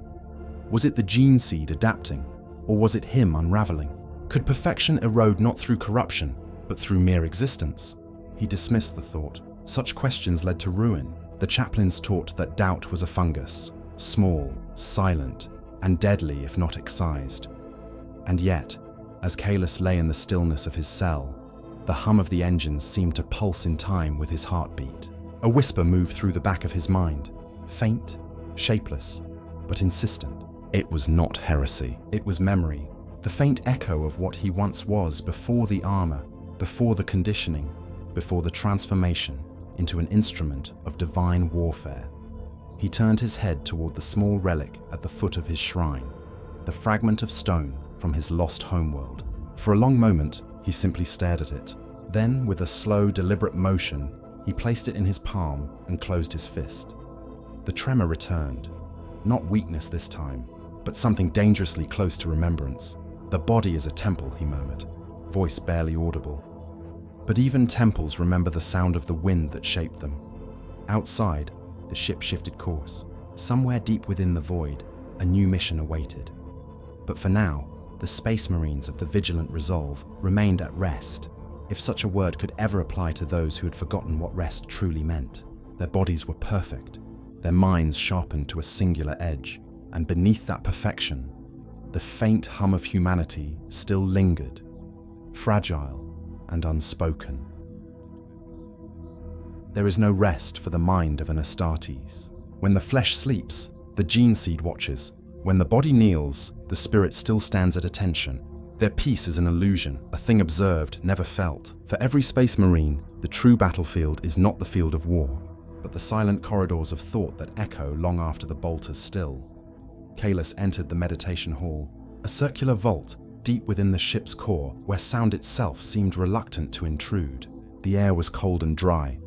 Was it the gene seed adapting, or was it him unraveling? Could perfection erode not through corruption, but through mere existence? He dismissed the thought. Such questions led to ruin. The chaplains taught that doubt was a fungus, small, silent, and deadly if not excised. And yet, as Kahless lay in the stillness of his cell, the hum of the engines seemed to pulse in time with his heartbeat. A whisper moved through the back of his mind, faint, shapeless, but insistent. It was not heresy, it was memory, the faint echo of what he once was before the armor, before the conditioning, before the transformation into an instrument of divine warfare. He turned his head toward the small relic at the foot of his shrine, the fragment of stone from his lost homeworld. For a long moment, he simply stared at it. Then, with a slow, deliberate motion, he placed it in his palm and closed his fist. The tremor returned, not weakness this time, but something dangerously close to remembrance. "The body is a temple," he murmured, voice barely audible. But even temples remember the sound of the wind that shaped them. Outside, the ship shifted course. Somewhere deep within the void, a new mission awaited. But for now, the Space Marines of the Vigilant Resolve remained at rest, if such a word could ever apply to those who had forgotten what rest truly meant. Their bodies were perfect, their minds sharpened to a singular edge, and beneath that perfection, the faint hum of humanity still lingered, fragile and unspoken. There is no rest for the mind of an Astartes. When the flesh sleeps, the gene seed watches. When the body kneels, the spirit still stands at attention, Their peace is an illusion, a thing observed, never felt. For every space marine, the true battlefield is not the field of war, but the silent corridors of thought that echo long after the bolt is still. Kalis entered the meditation hall, a circular vault deep within the ship's core where sound itself seemed reluctant to intrude. The air was cold and dry,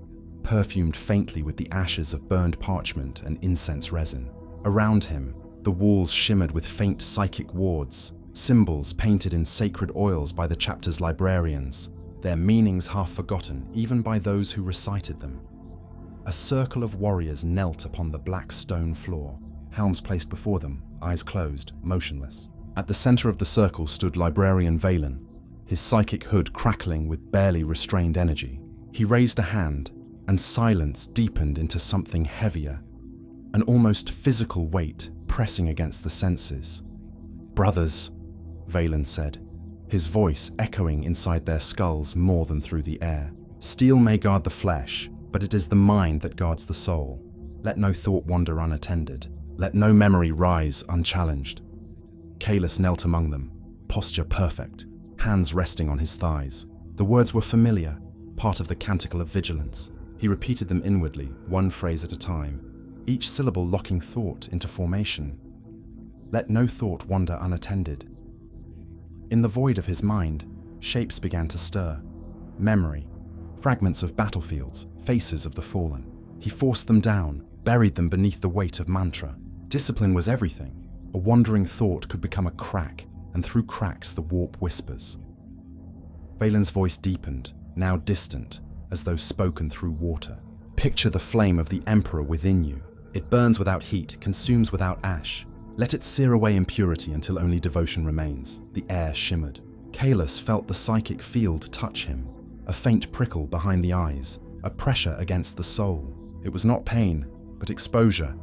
perfumed faintly with the ashes of burned parchment and incense resin. Around him, the walls shimmered with faint psychic wards, symbols painted in sacred oils by the chapter's librarians, their meanings half forgotten even by those who recited them. A circle of warriors knelt upon the black stone floor, helms placed before them, eyes closed, motionless. At the center of the circle stood Librarian Valen, his psychic hood crackling with barely restrained energy. He raised a hand, and silence deepened into something heavier, an almost physical weight pressing against the senses. "Brothers," Valen said, his voice echoing inside their skulls more than through the air. "Steel may guard the flesh, but it is the mind that guards the soul. Let no thought wander unattended. Let no memory rise unchallenged." Kalis knelt among them, posture perfect, hands resting on his thighs. The words were familiar, part of the canticle of vigilance. He repeated them inwardly, one phrase at a time, each syllable locking thought into formation. Let no thought wander unattended. In the void of his mind, shapes began to stir. Memory, fragments of battlefields, faces of the fallen. He forced them down, buried them beneath the weight of mantra. Discipline was everything. A wandering thought could become a crack, and through cracks the warp whispers. Valen's voice deepened, now distant, as though spoken through water. "Picture the flame of the Emperor within you. It burns without heat, consumes without ash. Let it sear away impurity until only devotion remains." The air shimmered. Kalis felt the psychic field touch him, a faint prickle behind the eyes, a pressure against the soul. It was not pain, but exposure.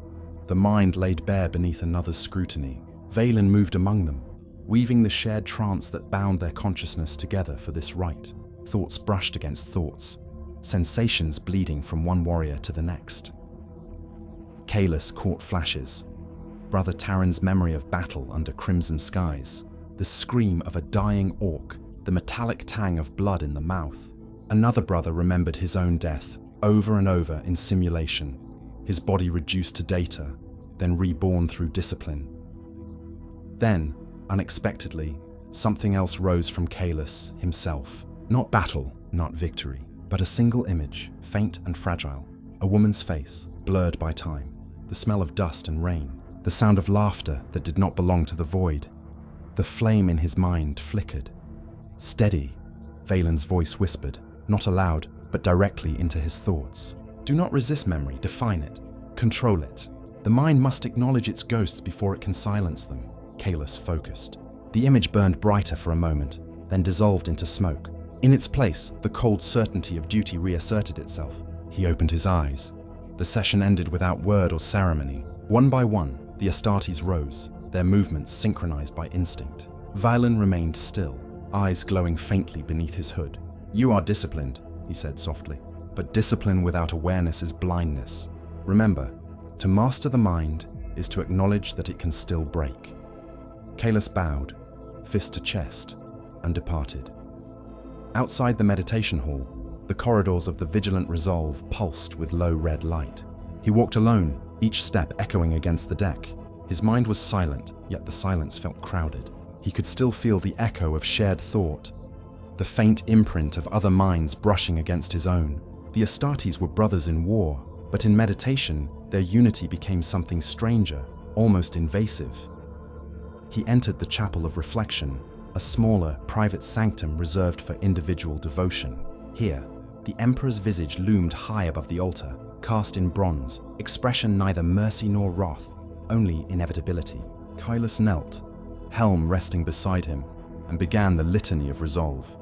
The mind laid bare beneath another's scrutiny. Valen moved among them, weaving the shared trance that bound their consciousness together for this rite. Thoughts brushed against thoughts, sensations bleeding from one warrior to the next. Kalis caught flashes. Brother Taran's memory of battle under crimson skies, the scream of a dying orc, the metallic tang of blood in the mouth. Another brother remembered his own death, over and over in simulation, his body reduced to data, then reborn through discipline. Then, unexpectedly, something else rose from Kalis himself. Not battle, not victory, but a single image, faint and fragile. A woman's face, blurred by time. The smell of dust and rain. The sound of laughter that did not belong to the void. The flame in his mind flickered. "Steady," Valen's voice whispered, not aloud, but directly into his thoughts. "Do not resist memory, define it. Control it. The mind must acknowledge its ghosts before it can silence them." Kalis focused. The image burned brighter for a moment, then dissolved into smoke. In its place, the cold certainty of duty reasserted itself. He opened his eyes. The session ended without word or ceremony. One by one, the Astartes rose, their movements synchronized by instinct. Valen remained still, eyes glowing faintly beneath his hood. "You are disciplined," he said softly, "but discipline without awareness is blindness. Remember, to master the mind is to acknowledge that it can still break." Kalis bowed, fist to chest, and departed. Outside the meditation hall, the corridors of the Vigilant Resolve pulsed with low red light. He walked alone, each step echoing against the deck. His mind was silent, yet the silence felt crowded. He could still feel the echo of shared thought, the faint imprint of other minds brushing against his own. The Astartes were brothers in war, but in meditation, their unity became something stranger, almost invasive. He entered the Chapel of Reflection, a smaller, private sanctum reserved for individual devotion. Here, the Emperor's visage loomed high above the altar, cast in bronze, expression neither mercy nor wrath, only inevitability. Kalis knelt, helm resting beside him, and began the litany of resolve.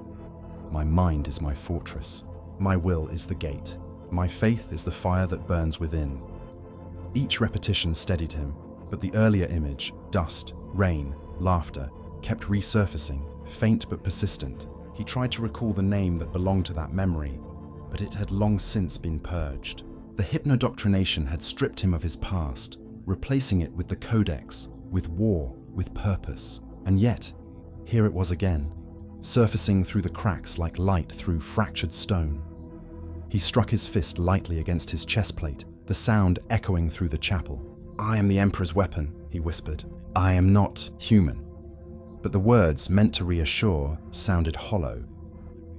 "My mind is my fortress. My will is the gate. My faith is the fire that burns within." Each repetition steadied him, but the earlier image, dust, rain, laughter, kept resurfacing, faint but persistent. He tried to recall the name that belonged to that memory, but it had long since been purged. The hypnodoctrination had stripped him of his past, replacing it with the codex, with war, with purpose. And yet, Here it was again, surfacing through the cracks like light through fractured stone. He struck his fist lightly against his chest plate, the sound echoing through the chapel. "I am the Emperor's weapon," he whispered. "I am not human." But the words, meant to reassure, sounded hollow.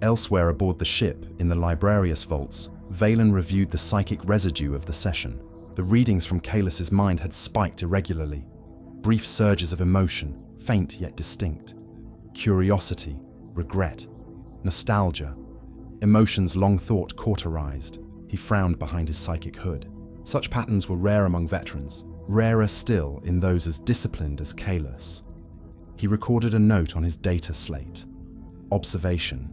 Elsewhere aboard the ship, in the Librarius vaults, Valen reviewed the psychic residue of the session. The readings from Kaelus's mind had spiked irregularly. Brief surges of emotion, faint yet distinct. Curiosity, regret, nostalgia. Emotions long thought cauterized. He frowned behind his psychic hood. Such patterns were rare among veterans, rarer still in those as disciplined as Kaelus. He recorded a note on his data slate. Observation.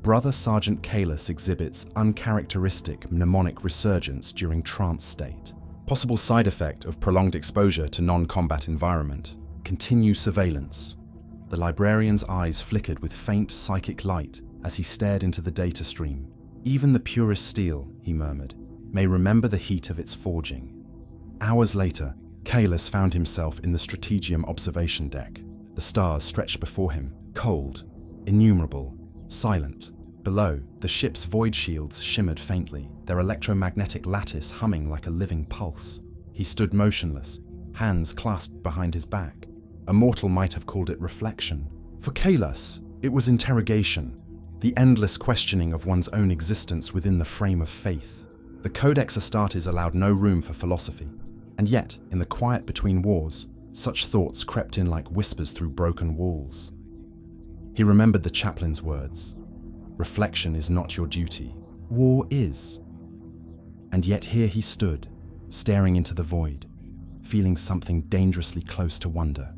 Brother Sergeant Kaelus exhibits uncharacteristic mnemonic resurgence during trance state. Possible side effect of prolonged exposure to non-combat environment. Continue surveillance. The librarian's eyes flickered with faint psychic light as he stared into the data stream. Even the purest steel, he murmured, may remember the heat of its forging. Hours later, Kaelus found himself in the Strategium observation deck. The stars stretched before him, cold, innumerable, silent. Below, the ship's void shields shimmered faintly, their electromagnetic lattice humming like a living pulse. He stood motionless, hands clasped behind his back. A mortal might have called it reflection. For Kaelus, it was interrogation, the endless questioning of one's own existence within the frame of faith. The Codex Astartes allowed no room for philosophy, and yet, in the quiet between wars, such thoughts crept in like whispers through broken walls. He remembered the chaplain's words. Reflection is not your duty. War is. And yet here he stood, staring into the void, feeling something dangerously close to wonder.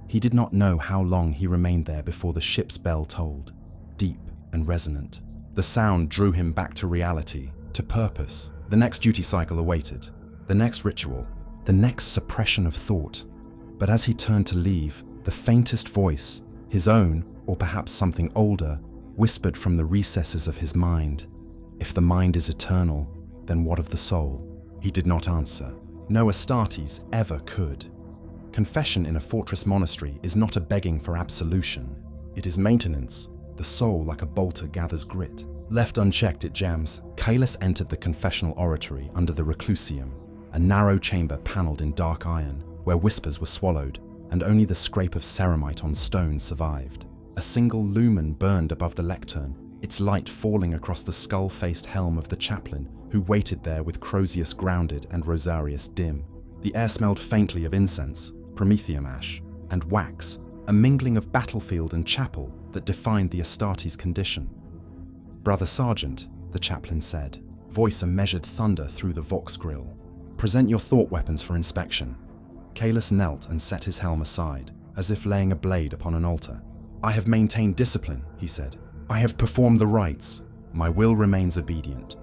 He did not know how long he remained there before the ship's bell tolled, deep and resonant. The sound drew him back to reality, to purpose. The next duty cycle awaited, the next ritual, the next suppression of thought. But as he turned to leave, the faintest voice, his own, or perhaps something older, whispered from the recesses of his mind, "If the mind is eternal, then what of the soul?" He did not answer. No Astartes ever could. Confession in a fortress monastery is not a begging for absolution. It is maintenance. The soul, like a bolter, gathers grit. Left unchecked, it jams. Kaelus entered the confessional oratory under the reclusium, a narrow chamber panelled in dark iron, where whispers were swallowed, and only the scrape of ceramite on stone survived. A single lumen burned above the lectern, its light falling across the skull-faced helm of the chaplain, who waited there with Crozius grounded and Rosarius dim. The air smelled faintly of incense, promethium ash, and wax, a mingling of battlefield and chapel that defined the Astartes' condition. "Brother Sergeant," the chaplain said, voice a measured thunder through the vox grill. "Present your thought weapons for inspection." Kaelus knelt and set his helm aside, as if laying a blade upon an altar. "I have maintained discipline," he said. "I have performed the rites. My will remains obedient."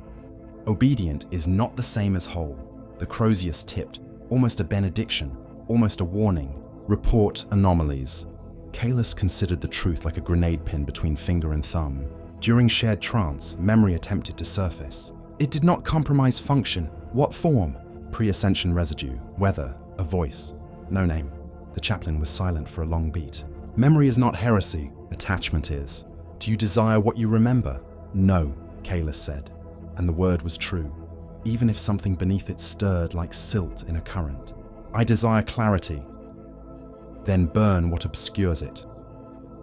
Obedient is not the same as whole. The Crozius tipped, almost a benediction, almost a warning. Report anomalies. Kaelus considered the truth like a grenade pin between finger and thumb. During shared trance, memory attempted to surface. It did not compromise function. What form? Pre-ascension residue, weather, a voice. No name. The chaplain was silent for a long beat. "Memory is not heresy, attachment is. Do you desire what you remember?" "No," Kaelus said, and the word was true, even if something beneath it stirred like silt in a current. "I desire clarity." "Then burn what obscures it."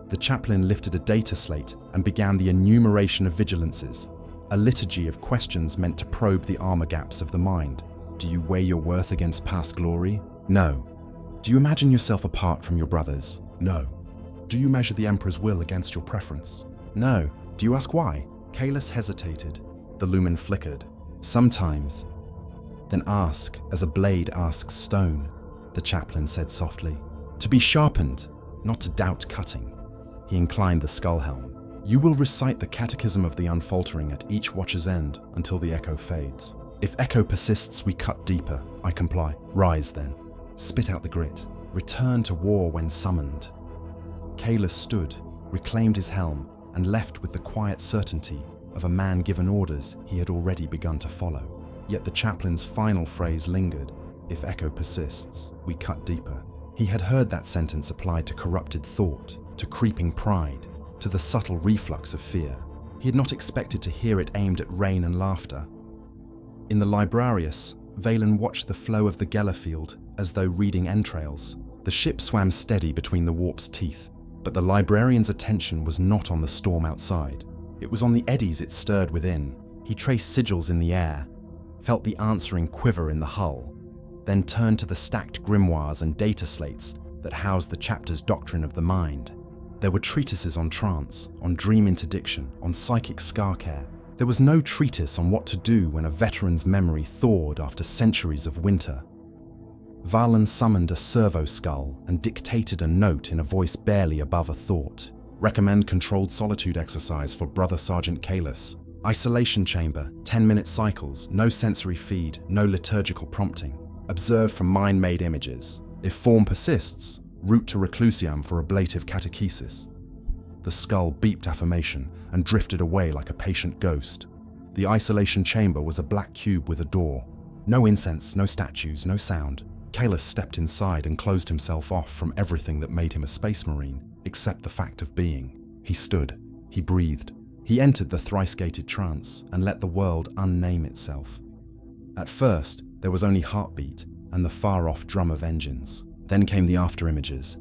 The chaplain lifted a data slate and began the enumeration of vigilances, a liturgy of questions meant to probe the armor gaps of the mind. Do you weigh your worth against past glory? No. Do you imagine yourself apart from your brothers? No. Do you measure the Emperor's will against your preference? No. Do you ask why? Kaelus hesitated. The lumen flickered. Sometimes. Then ask, as a blade asks stone, the chaplain said softly. To be sharpened, not to doubt cutting. He inclined the skull helm. You will recite the Catechism of the Unfaltering at each watcher's end until the echo fades. If echo persists, we cut deeper. I comply. Rise then. Spit out the grit. Return to war when summoned. Kaelus stood, reclaimed his helm, and left with the quiet certainty of a man given orders he had already begun to follow. Yet the chaplain's final phrase lingered. If echo persists, we cut deeper. He had heard that sentence applied to corrupted thought, to creeping pride, to the subtle reflux of fear. He had not expected to hear it aimed at rain and laughter. In the Librarius, Valen watched the flow of the Gellerfield as though reading entrails. The ship swam steady between the warp's teeth, but the librarian's attention was not on the storm outside. It was on the eddies it stirred within. He traced sigils in the air, felt the answering quiver in the hull, then turned to the stacked grimoires and data slates that housed the chapter's doctrine of the mind. There were treatises on trance, on dream interdiction, on psychic scar care. There was no treatise on what to do when a veteran's memory thawed after centuries of winter. Valen summoned a servo skull and dictated a note in a voice barely above a thought. Recommend controlled solitude exercise for Brother Sergeant Kalis. Isolation chamber, 10-minute cycles, no sensory feed, no liturgical prompting. Observe from mind-made images. If form persists, route to Reclusium for ablative catechesis. The skull beeped affirmation and drifted away like a patient ghost. The isolation chamber was a black cube with a door. No incense, no statues, no sound. Kalis stepped inside and closed himself off from everything that made him a space marine, except the fact of being. He stood. He breathed. He entered the thrice-gated trance and let the world unname itself. At first, there was only heartbeat and the far-off drum of engines. Then came the after-images,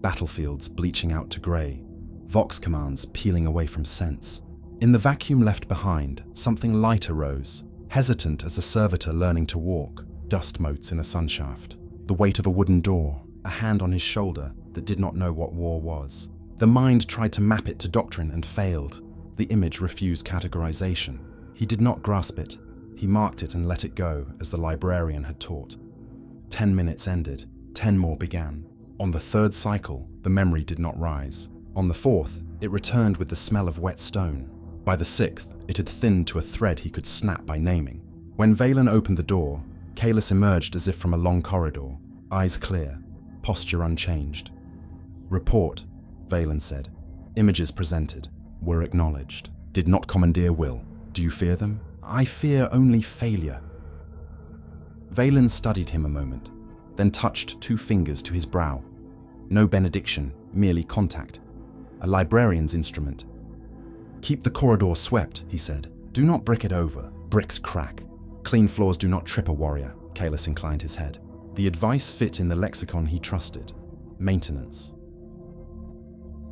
battlefields bleaching out to grey, Vox commands peeling away from sense. In the vacuum left behind, something light arose, hesitant as a servitor learning to walk, dust motes in a sunshaft, the weight of a wooden door, a hand on his shoulder that did not know what war was. The mind tried to map it to doctrine and failed. The image refused categorization. He did not grasp it. He marked it and let it go, as the librarian had taught. 10 minutes ended. 10 more began. On the third cycle, the memory did not rise. On the fourth, it returned with the smell of wet stone. By the sixth, it had thinned to a thread he could snap by naming. When Valen opened the door, Kalis emerged as if from a long corridor, eyes clear, posture unchanged. Report, Valen said. Images presented, were acknowledged. Did not commandeer will. Do you fear them? I fear only failure. Valen studied him a moment, then touched 2 fingers to his brow. No benediction, merely contact. A librarian's instrument. Keep the corridor swept, he said. Do not brick it over. Bricks crack. Clean floors do not trip a warrior, Kalis inclined his head. The advice fit in the lexicon he trusted. Maintenance.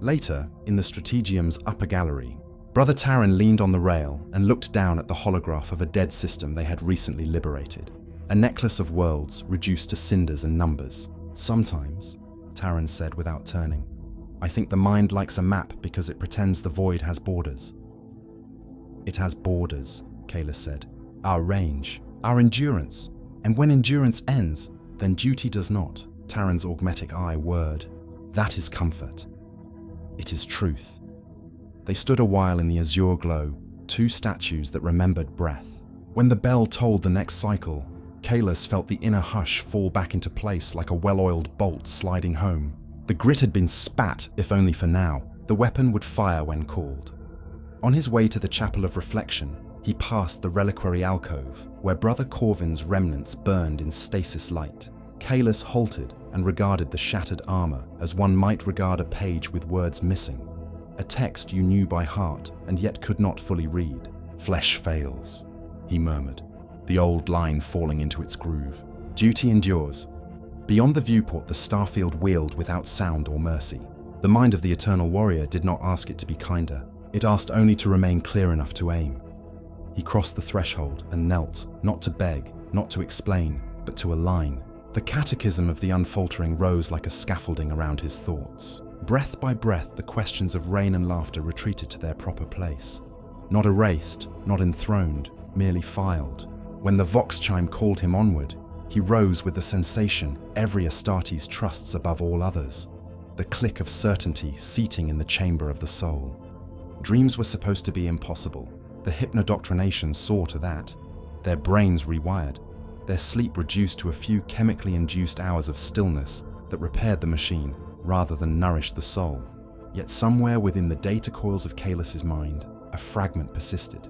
Later, in the Strategium's upper gallery, Brother Taran leaned on the rail and looked down at the holograph of a dead system they had recently liberated. A necklace of worlds reduced to cinders and numbers. Sometimes, Taran said without turning, I think the mind likes a map because it pretends the void has borders. It has borders, Kalis said. Our range, our endurance. And when endurance ends, then duty does not. Taran's augmetic eye whirred. That is comfort. It is truth. They stood a while in the azure glow, 2 statues that remembered breath. When the bell tolled the next cycle, Kalis felt the inner hush fall back into place like a well-oiled bolt sliding home. The grit had been spat, if only for now. The weapon would fire when called. On his way to the Chapel of Reflection, he passed the reliquary alcove, where Brother Corvin's remnants burned in stasis light. Kalis halted and regarded the shattered armor as one might regard a page with words missing. A text you knew by heart and yet could not fully read. Flesh fails, he murmured, the old line falling into its groove. Duty endures. Beyond the viewport, the starfield wheeled without sound or mercy. The mind of the Eternal Warrior did not ask it to be kinder. It asked only to remain clear enough to aim. He crossed the threshold and knelt, not to beg, not to explain, but to align. The catechism of the unfaltering rose like a scaffolding around his thoughts. Breath by breath, the questions of rain and laughter retreated to their proper place. Not erased, not enthroned, merely filed. When the vox chime called him onward, he rose with the sensation every Astartes trusts above all others. The click of certainty seating in the chamber of the soul. Dreams were supposed to be impossible. The hypnodoctrination saw to that. Their brains rewired. Their sleep reduced to a few chemically induced hours of stillness that repaired the machine rather than nourished the soul. Yet somewhere within the data coils of Kalis's mind, a fragment persisted.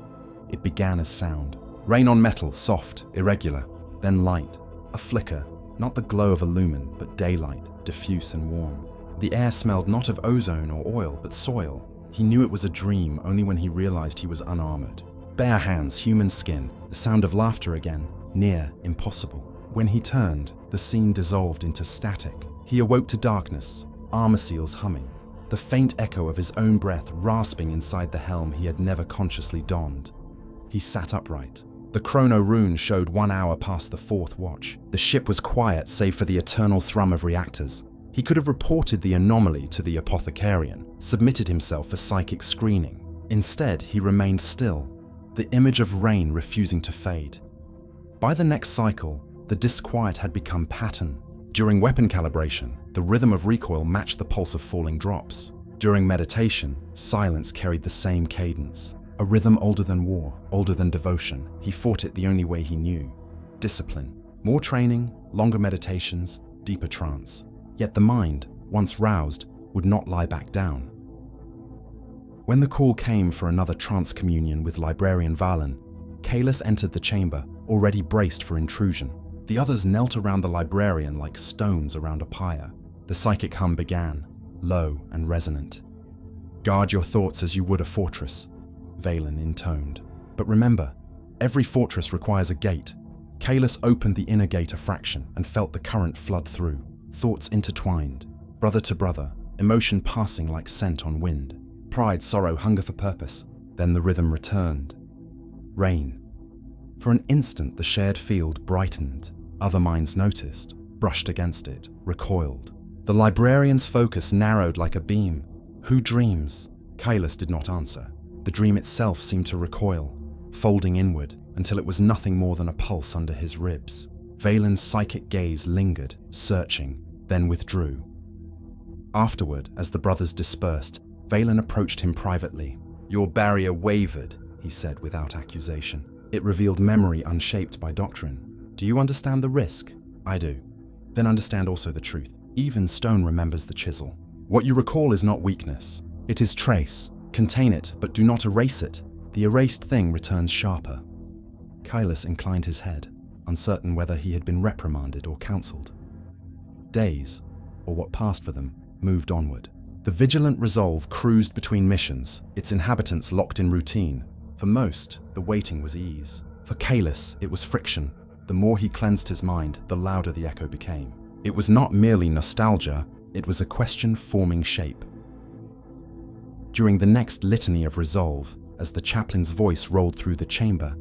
It began as sound. Rain on metal, soft, irregular, then light. A flicker, not the glow of a lumen, but daylight. diffuse and warm. The air smelled not of ozone or oil, but soil. He knew it was a dream only when he realized he was unarmored. Bare hands, human skin, the sound of laughter again, near, impossible. When he turned, the scene dissolved into static. He awoke to darkness, armor seals humming, the faint echo of his own breath rasping inside the helm he had never consciously donned. He sat upright. The chrono rune showed 1 hour past the 4th watch. The ship was quiet save for the eternal thrum of reactors. He could have reported the anomaly to the apothecarian, submitted himself for psychic screening. Instead, he remained still, the image of rain refusing to fade. By the next cycle, the disquiet had become pattern. During weapon calibration, the rhythm of recoil matched the pulse of falling drops. During meditation, silence carried the same cadence. A rhythm older than war, older than devotion. He fought it the only way he knew. Discipline. More training, longer meditations, deeper trance. Yet the mind, once roused, would not lie back down. When the call came for another trance communion with librarian Valen, Kalis entered the chamber, already braced for intrusion. The others knelt around the librarian like stones around a pyre. The psychic hum began, low and resonant. "Guard your thoughts as you would a fortress," Valen intoned. "But remember, every fortress requires a gate." Kalis opened the inner gate a fraction and felt the current flood through. Thoughts intertwined, brother to brother, emotion passing like scent on wind. Pride, sorrow, hunger for purpose. Then the rhythm returned. Rain. For an instant the shared field brightened. Other minds noticed, brushed against it, recoiled. The librarian's focus narrowed like a beam. Who dreams? Kalis did not answer. The dream itself seemed to recoil, folding inward until it was nothing more than a pulse under his ribs. Valen's psychic gaze lingered, searching, then withdrew. Afterward, as the brothers dispersed, Valen approached him privately. "Your barrier wavered," he said without accusation. "It revealed memory unshaped by doctrine. Do you understand the risk?" "I do." "Then understand also the truth. Even stone remembers the chisel. What you recall is not weakness. It is trace. Contain it, but do not erase it. The erased thing returns sharper." Kalis inclined his head, uncertain whether he had been reprimanded or counseled. Days, or what passed for them, moved onward. The vigilant resolve cruised between missions, its inhabitants locked in routine. For most, the waiting was ease. For Kalis, it was friction. The more he cleansed his mind, the louder the echo became. It was not merely nostalgia, it was a question forming shape. During the next litany of resolve, as the chaplain's voice rolled through the chamber,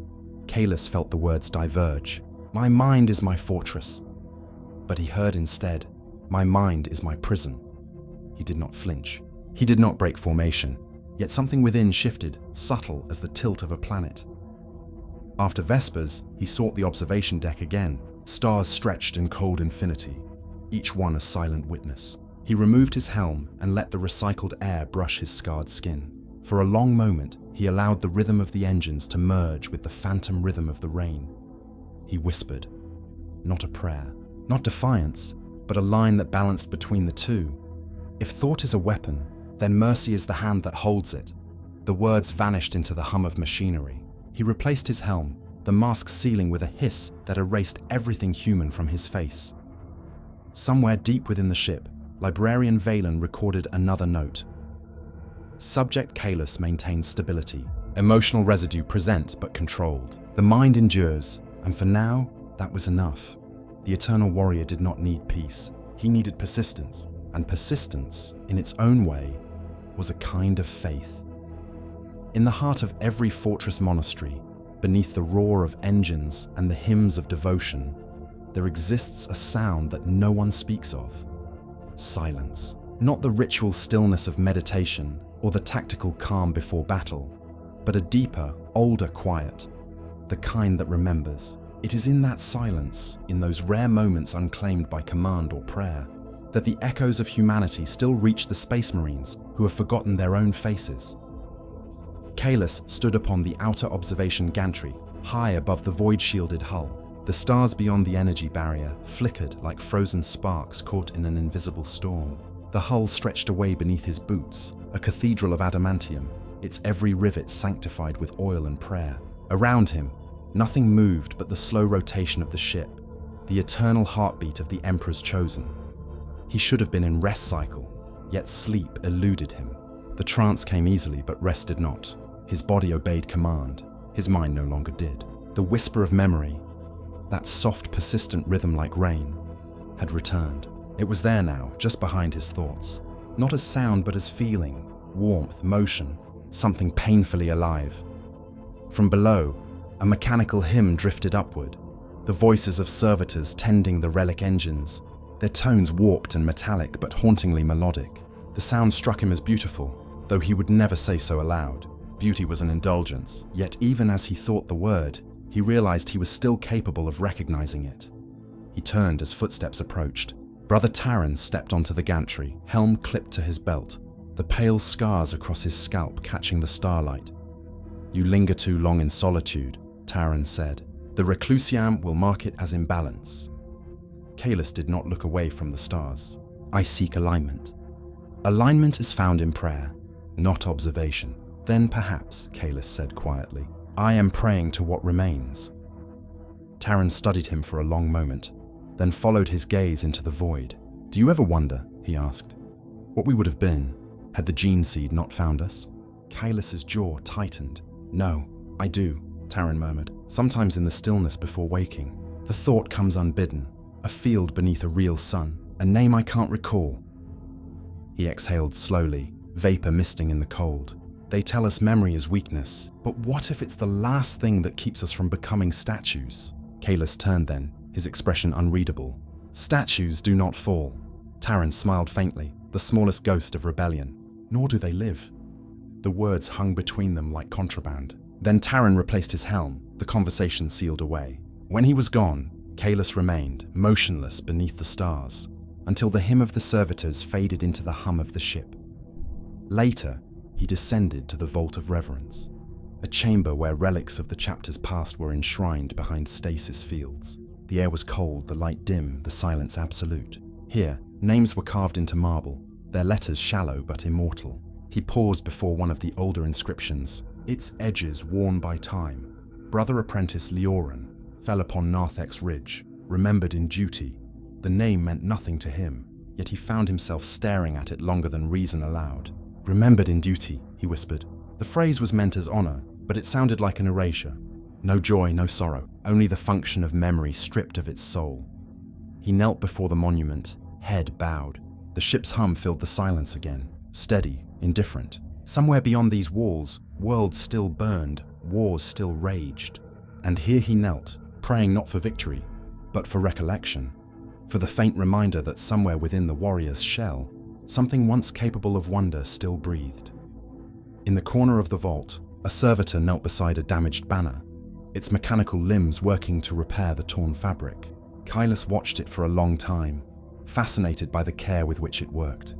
Kalis felt the words diverge. "My mind is my fortress." But he heard instead, "My mind is my prison." He did not flinch. He did not break formation, yet something within shifted, subtle as the tilt of a planet. After Vespers, he sought the observation deck again, stars stretched in cold infinity, each one a silent witness. He removed his helm and let the recycled air brush his scarred skin. For a long moment, he allowed the rhythm of the engines to merge with the phantom rhythm of the rain. He whispered, not a prayer, not defiance, but a line that balanced between the two. If thought is a weapon, then mercy is the hand that holds it. The words vanished into the hum of machinery. He replaced his helm, the mask sealing with a hiss that erased everything human from his face. Somewhere deep within the ship, Librarian Valen recorded another note. Subject Kalis maintains stability. Emotional residue present but controlled. The mind endures, and for now, that was enough. The Eternal Warrior did not need peace. He needed persistence, and persistence, in its own way, was a kind of faith. In the heart of every fortress monastery, beneath the roar of engines and the hymns of devotion, there exists a sound that no one speaks of. Silence. Not the ritual stillness of meditation or the tactical calm before battle, but a deeper, older quiet, the kind that remembers. It is in that silence, in those rare moments unclaimed by command or prayer, that the echoes of humanity still reach the Space Marines who have forgotten their own faces. Kalis stood upon the outer observation gantry, high above the void-shielded hull. The stars beyond the energy barrier flickered like frozen sparks caught in an invisible storm. The hull stretched away beneath his boots, a cathedral of adamantium, its every rivet sanctified with oil and prayer. Around him, nothing moved but the slow rotation of the ship, the eternal heartbeat of the Emperor's chosen. He should have been in rest cycle, yet sleep eluded him. The trance came easily, but rest did not. His body obeyed command. His mind no longer did. The whisper of memory, that soft, persistent rhythm like rain, had returned. It was there now, just behind his thoughts. Not as sound, but as feeling, warmth, motion, something painfully alive. From below, a mechanical hymn drifted upward, the voices of servitors tending the relic engines, their tones warped and metallic but hauntingly melodic. The sound struck him as beautiful, though he would never say so aloud. Beauty was an indulgence, yet even as he thought the word, he realized he was still capable of recognizing it. He turned as footsteps approached. Brother Taran stepped onto the gantry, helm clipped to his belt, the pale scars across his scalp catching the starlight. "You linger too long in solitude," Taran said. "The reclusiam will mark it as imbalance." Kalis did not look away from the stars. "I seek alignment." "Alignment is found in prayer, not observation." "Then perhaps," Kalis said quietly, "I am praying to what remains." Taran studied him for a long moment, then followed his gaze into the void. "Do you ever wonder," he asked, "what we would have been had the gene seed not found us?" Kailas's jaw tightened. "No, I do," Taran murmured, "sometimes in the stillness before waking. The thought comes unbidden, a field beneath a real sun, a name I can't recall." He exhaled slowly, vapor misting in the cold. "They tell us memory is weakness, but what if it's the last thing that keeps us from becoming statues?" Kalis turned then, his expression unreadable. "Statues do not fall." Taran smiled faintly, the smallest ghost of rebellion. "Nor do they live." The words hung between them like contraband. Then Taran replaced his helm, the conversation sealed away. When he was gone, Kalis remained, motionless beneath the stars, until the hymn of the servitors faded into the hum of the ship. Later, he descended to the Vault of Reverence, a chamber where relics of the chapters past were enshrined behind stasis fields. The air was cold, the light dim, the silence absolute. Here, names were carved into marble, their letters shallow but immortal. He paused before one of the older inscriptions, its edges worn by time. Brother Apprentice Leoran fell upon Narthek's ridge, remembered in duty. The name meant nothing to him, yet he found himself staring at it longer than reason allowed. "Remembered in duty," he whispered. The phrase was meant as honor, but it sounded like an erasure. No joy, no sorrow, only the function of memory stripped of its soul. He knelt before the monument, head bowed. The ship's hum filled the silence again, steady, indifferent. Somewhere beyond these walls, worlds still burned, wars still raged. And here he knelt, praying not for victory, but for recollection, for the faint reminder that somewhere within the warrior's shell, something once capable of wonder still breathed. In the corner of the vault, a servitor knelt beside a damaged banner, its mechanical limbs working to repair the torn fabric. Kalis watched it for a long time, fascinated by the care with which it worked.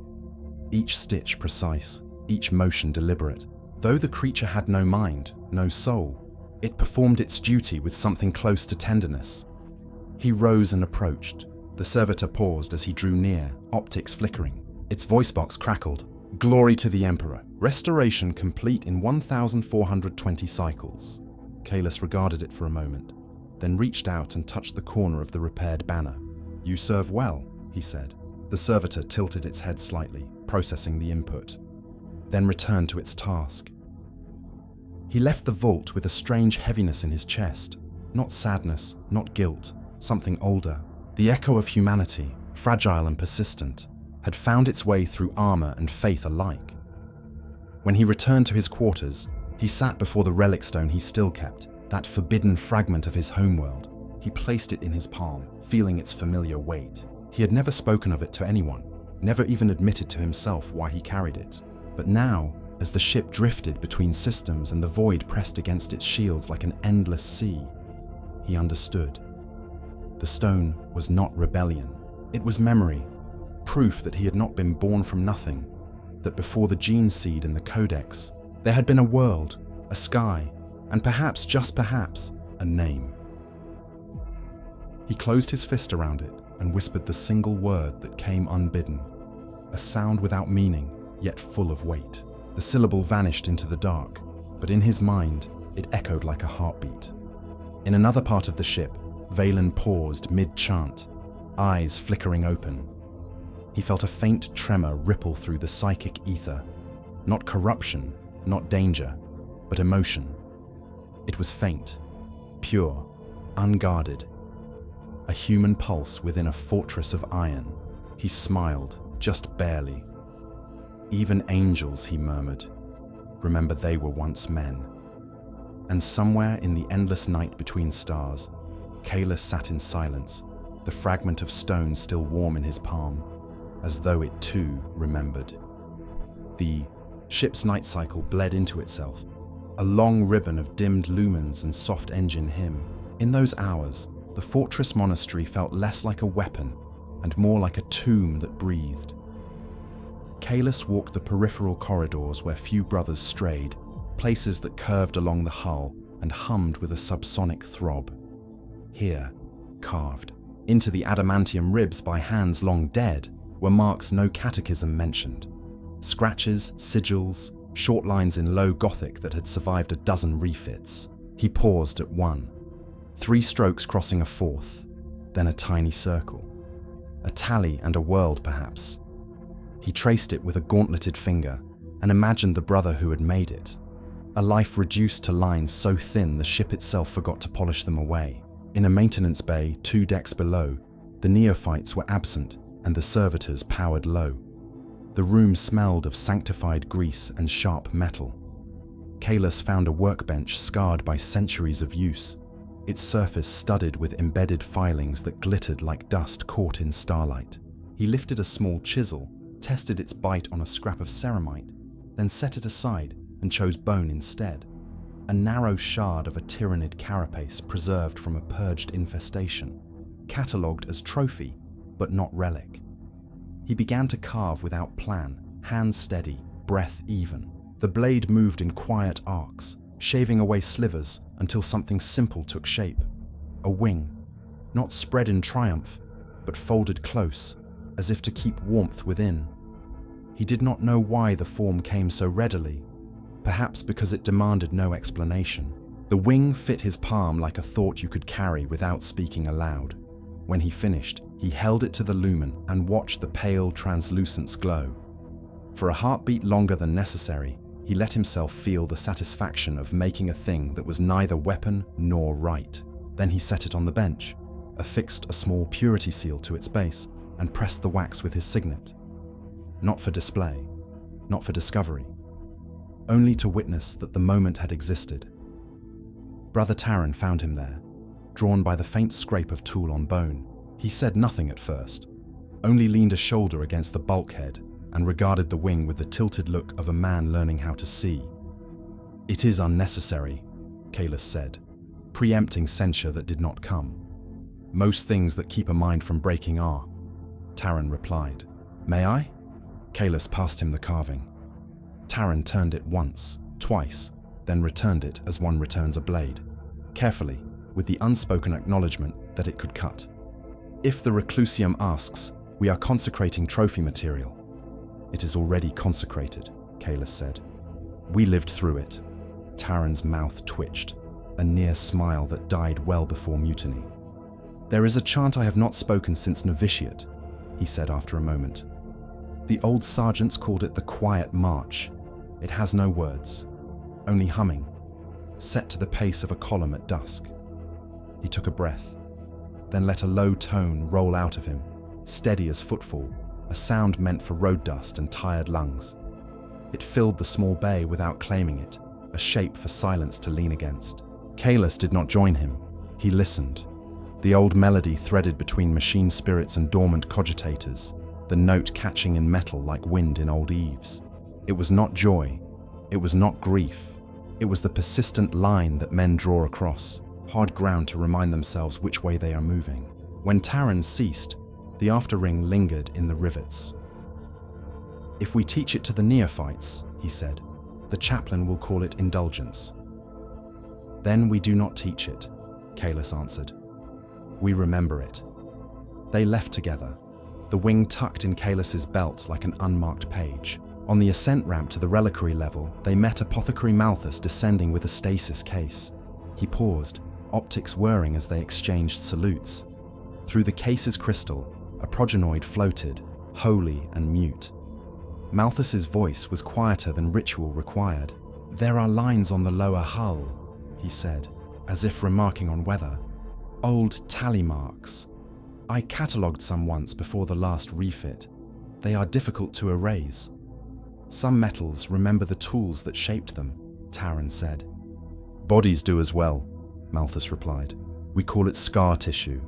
Each stitch precise, each motion deliberate. Though the creature had no mind, no soul, it performed its duty with something close to tenderness. He rose and approached. The servitor paused as he drew near, optics flickering. Its voice box crackled. "Glory to the Emperor. Restoration complete in 1,420 cycles." Kalis regarded it for a moment, then reached out and touched the corner of the repaired banner. "You serve well," he said. The servitor tilted its head slightly, processing the input, then returned to its task. He left the vault with a strange heaviness in his chest. Not sadness, not guilt, something older. The echo of humanity, fragile and persistent, had found its way through armor and faith alike. When he returned to his quarters, he sat before the relic stone he still kept, that forbidden fragment of his homeworld. He placed it in his palm, feeling its familiar weight. He had never spoken of it to anyone, never even admitted to himself why he carried it. But now, as the ship drifted between systems and the void pressed against its shields like an endless sea, he understood. The stone was not rebellion. It was memory, proof that he had not been born from nothing, that before the gene seed and the codex, there had been a world, a sky, and perhaps, just perhaps, a name. He closed his fist around it and whispered the single word that came unbidden, a sound without meaning, yet full of weight. The syllable vanished into the dark, but in his mind, it echoed like a heartbeat. In another part of the ship, Valen paused mid-chant, eyes flickering open. He felt a faint tremor ripple through the psychic ether. Not corruption, not danger, but emotion. It was faint, pure, unguarded. A human pulse within a fortress of iron. He smiled, just barely. Even angels, he murmured. Remember, they were once men. And somewhere in the endless night between stars, Kalis sat in silence, the fragment of stone still warm in his palm, as though it too remembered. The ship's night cycle bled into itself, a long ribbon of dimmed lumens and soft engine hymn. In those hours, the fortress monastery felt less like a weapon and more like a tomb that breathed. Kalis walked the peripheral corridors where few brothers strayed, places that curved along the hull and hummed with a subsonic throb. Here, carved into the adamantium ribs by hands long dead, were marks no catechism mentioned. Scratches, sigils, short lines in low Gothic that had survived a dozen refits. He paused at one, 3 strokes crossing a 4th, then a tiny circle. A tally and a world, perhaps. He traced it with a gauntleted finger and imagined the brother who had made it. A life reduced to lines so thin the ship itself forgot to polish them away. In a maintenance bay 2 decks below, the neophytes were absent and the servitors powered low. The room smelled of sanctified grease and sharp metal. Kalis found a workbench scarred by centuries of use, its surface studded with embedded filings that glittered like dust caught in starlight. He lifted a small chisel, tested its bite on a scrap of ceramite, then set it aside and chose bone instead, a narrow shard of a tyrannid carapace preserved from a purged infestation, catalogued as trophy, but not relic. He began to carve without plan, hands steady, breath even. The blade moved in quiet arcs, shaving away slivers until something simple took shape. A wing, not spread in triumph, but folded close, as if to keep warmth within. He did not know why the form came so readily, perhaps because it demanded no explanation. The wing fit his palm like a thought you could carry without speaking aloud. When he finished, he held it to the lumen and watched the pale translucence glow. For a heartbeat longer than necessary, he let himself feel the satisfaction of making a thing that was neither weapon nor right. Then he set it on the bench, affixed a small purity seal to its base, and pressed the wax with his signet. Not for display, not for discovery, only to witness that the moment had existed. Brother Taran found him there, drawn by the faint scrape of tool on bone. He said nothing at first, only leaned a shoulder against the bulkhead and regarded the wing with the tilted look of a man learning how to see. "It is unnecessary," Kalis said, preempting censure that did not come. "Most things that keep a mind from breaking are," Taran replied. "May I?" Kalis passed him the carving. Taran turned it once, twice, then returned it as one returns a blade, carefully, with the unspoken acknowledgement that it could cut. "If the Reclusium asks, we are consecrating trophy material." "It is already consecrated," Kalis said. "We lived through it." Taran's mouth twitched, a near smile that died well before mutiny. "There is a chant I have not spoken since novitiate," he said after a moment. "The old sergeants called it the Quiet March. It has no words, only humming, set to the pace of a column at dusk." He took a breath, then let a low tone roll out of him, steady as footfall, a sound meant for road dust and tired lungs. It filled the small bay without claiming it, a shape for silence to lean against. Kalis did not join him. He listened. The old melody threaded between machine spirits and dormant cogitators, the note catching in metal like wind in old eaves. It was not joy. It was not grief. It was the persistent line that men draw across, hard ground to remind themselves which way they are moving. When Taran ceased, the afterring lingered in the rivets. "If we teach it to the neophytes," he said, "the chaplain will call it indulgence." "Then we do not teach it," Kalis answered. "We remember it." They left together, the wing tucked in Kalis's belt like an unmarked page. On the ascent ramp to the reliquary level, they met Apothecary Malthus descending with a stasis case. He paused, optics whirring as they exchanged salutes. Through the case's crystal, a progenoid floated, holy and mute. Malthus's voice was quieter than ritual required. "There are lines on the lower hull," he said, as if remarking on weather. "Old tally marks. I catalogued some once before the last refit. They are difficult to erase. Some metals remember the tools that shaped them," Taran said. "Bodies do as well," Malthus replied. "We call it scar tissue.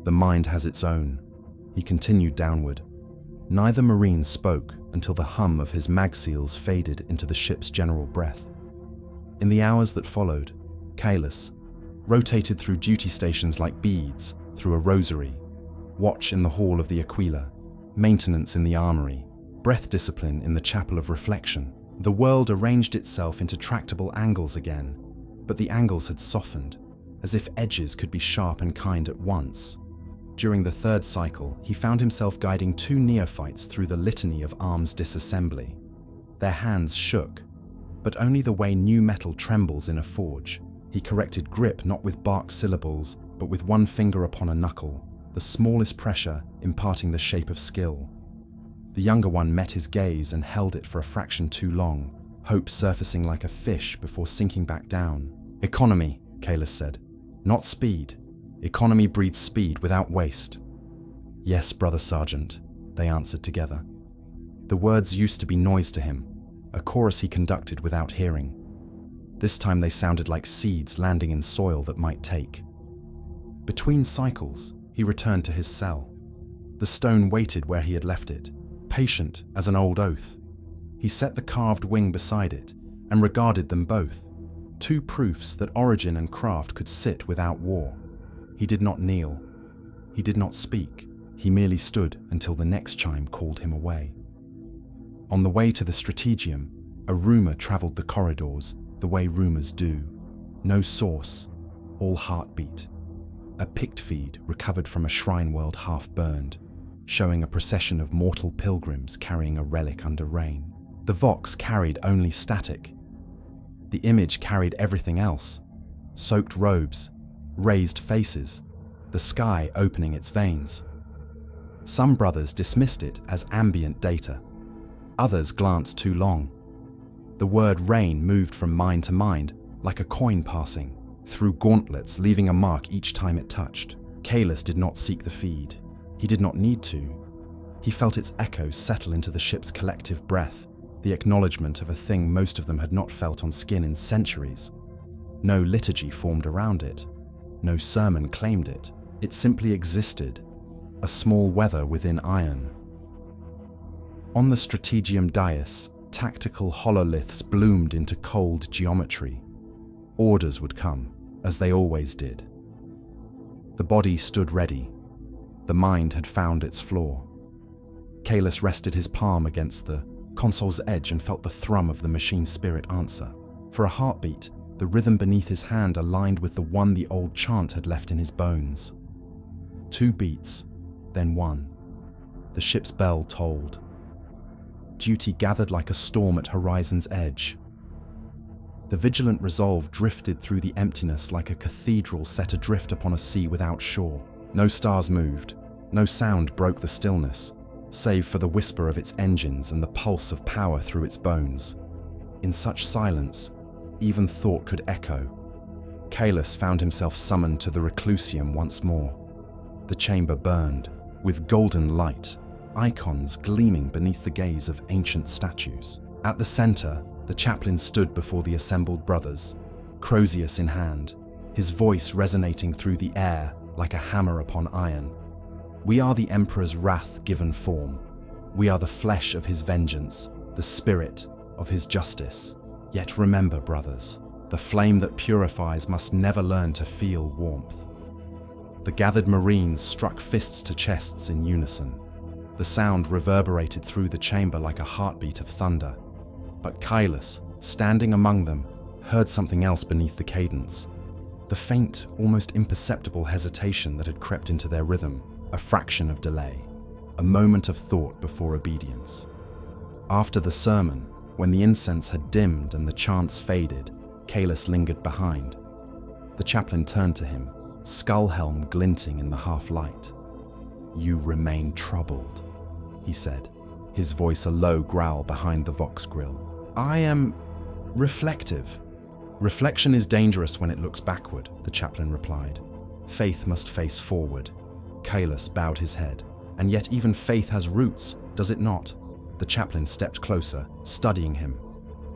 The mind has its own." He continued downward. Neither marine spoke until the hum of his mag seals faded into the ship's general breath. In the hours that followed, Kalis rotated through duty stations like beads through a rosary, watch in the hall of the Aquila, maintenance in the armory, breath discipline in the chapel of reflection. The world arranged itself into tractable angles again, but the angles had softened, as if edges could be sharp and kind at once. During the third cycle, he found himself guiding two neophytes through the litany of arms disassembly. Their hands shook, but only the way new metal trembles in a forge. He corrected grip not with bark syllables, but with one finger upon a knuckle, the smallest pressure imparting the shape of skill. The younger one met his gaze and held it for a fraction too long, hope surfacing like a fish before sinking back down. "Economy," Kalis said. "Not speed. Economy breeds speed without waste." "Yes, Brother Sergeant," they answered together. The words used to be noise to him, a chorus he conducted without hearing. This time they sounded like seeds landing in soil that might take. Between cycles, he returned to his cell. The stone waited where he had left it, patient as an old oath. He set the carved wing beside it and regarded them both, two proofs that origin and craft could sit without war. He did not kneel. He did not speak. He merely stood until the next chime called him away. On the way to the Strategium, a rumor traveled the corridors the way rumors do. No source, all heartbeat. A pict feed recovered from a shrine world half burned, showing a procession of mortal pilgrims carrying a relic under rain. The vox carried only static. The image carried everything else: soaked robes, raised faces, the sky opening its veins. Some brothers dismissed it as ambient data. Others glanced too long. The word rain moved from mind to mind, like a coin passing, through gauntlets leaving a mark each time it touched. Kalis did not seek the feed. He did not need to. He felt its echoes settle into the ship's collective breath, the acknowledgement of a thing most of them had not felt on skin in centuries. No liturgy formed around it. No sermon claimed it. It simply existed, a small weather within iron. On the Strategium dais, tactical hololiths bloomed into cold geometry. Orders would come, as they always did. The body stood ready. The mind had found its flaw. Kalis rested his palm against the console's edge and felt the thrum of the machine spirit answer. For a heartbeat, the rhythm beneath his hand aligned with the one the old chant had left in his bones. 2 beats, then 1. The ship's bell tolled. Duty gathered like a storm at horizon's edge. The vigilant resolve drifted through the emptiness like a cathedral set adrift upon a sea without shore. No stars moved, no sound broke the stillness, save for the whisper of its engines and the pulse of power through its bones. In such silence, even thought could echo. Kalis found himself summoned to the Reclusium once more. The chamber burned, with golden light, icons gleaming beneath the gaze of ancient statues. At the center, the chaplain stood before the assembled brothers, Crozius in hand, his voice resonating through the air like a hammer upon iron. "We are the Emperor's wrath given form. We are the flesh of his vengeance, the spirit of his justice. Yet remember, brothers, the flame that purifies must never learn to feel warmth." The gathered Marines struck fists to chests in unison. The sound reverberated through the chamber like a heartbeat of thunder. But Kalis, standing among them, heard something else beneath the cadence. The faint, almost imperceptible hesitation that had crept into their rhythm, a fraction of delay, a moment of thought before obedience. After the sermon, when the incense had dimmed and the chants faded, Kalis lingered behind. The chaplain turned to him, skull helm glinting in the half-light. "You remain troubled," he said, his voice a low growl behind the vox grill. I am reflective. Reflection is dangerous when it looks backward, the chaplain replied. Faith must face forward. Kaelus bowed his head. And yet even faith has roots, does it not? The chaplain stepped closer, studying him.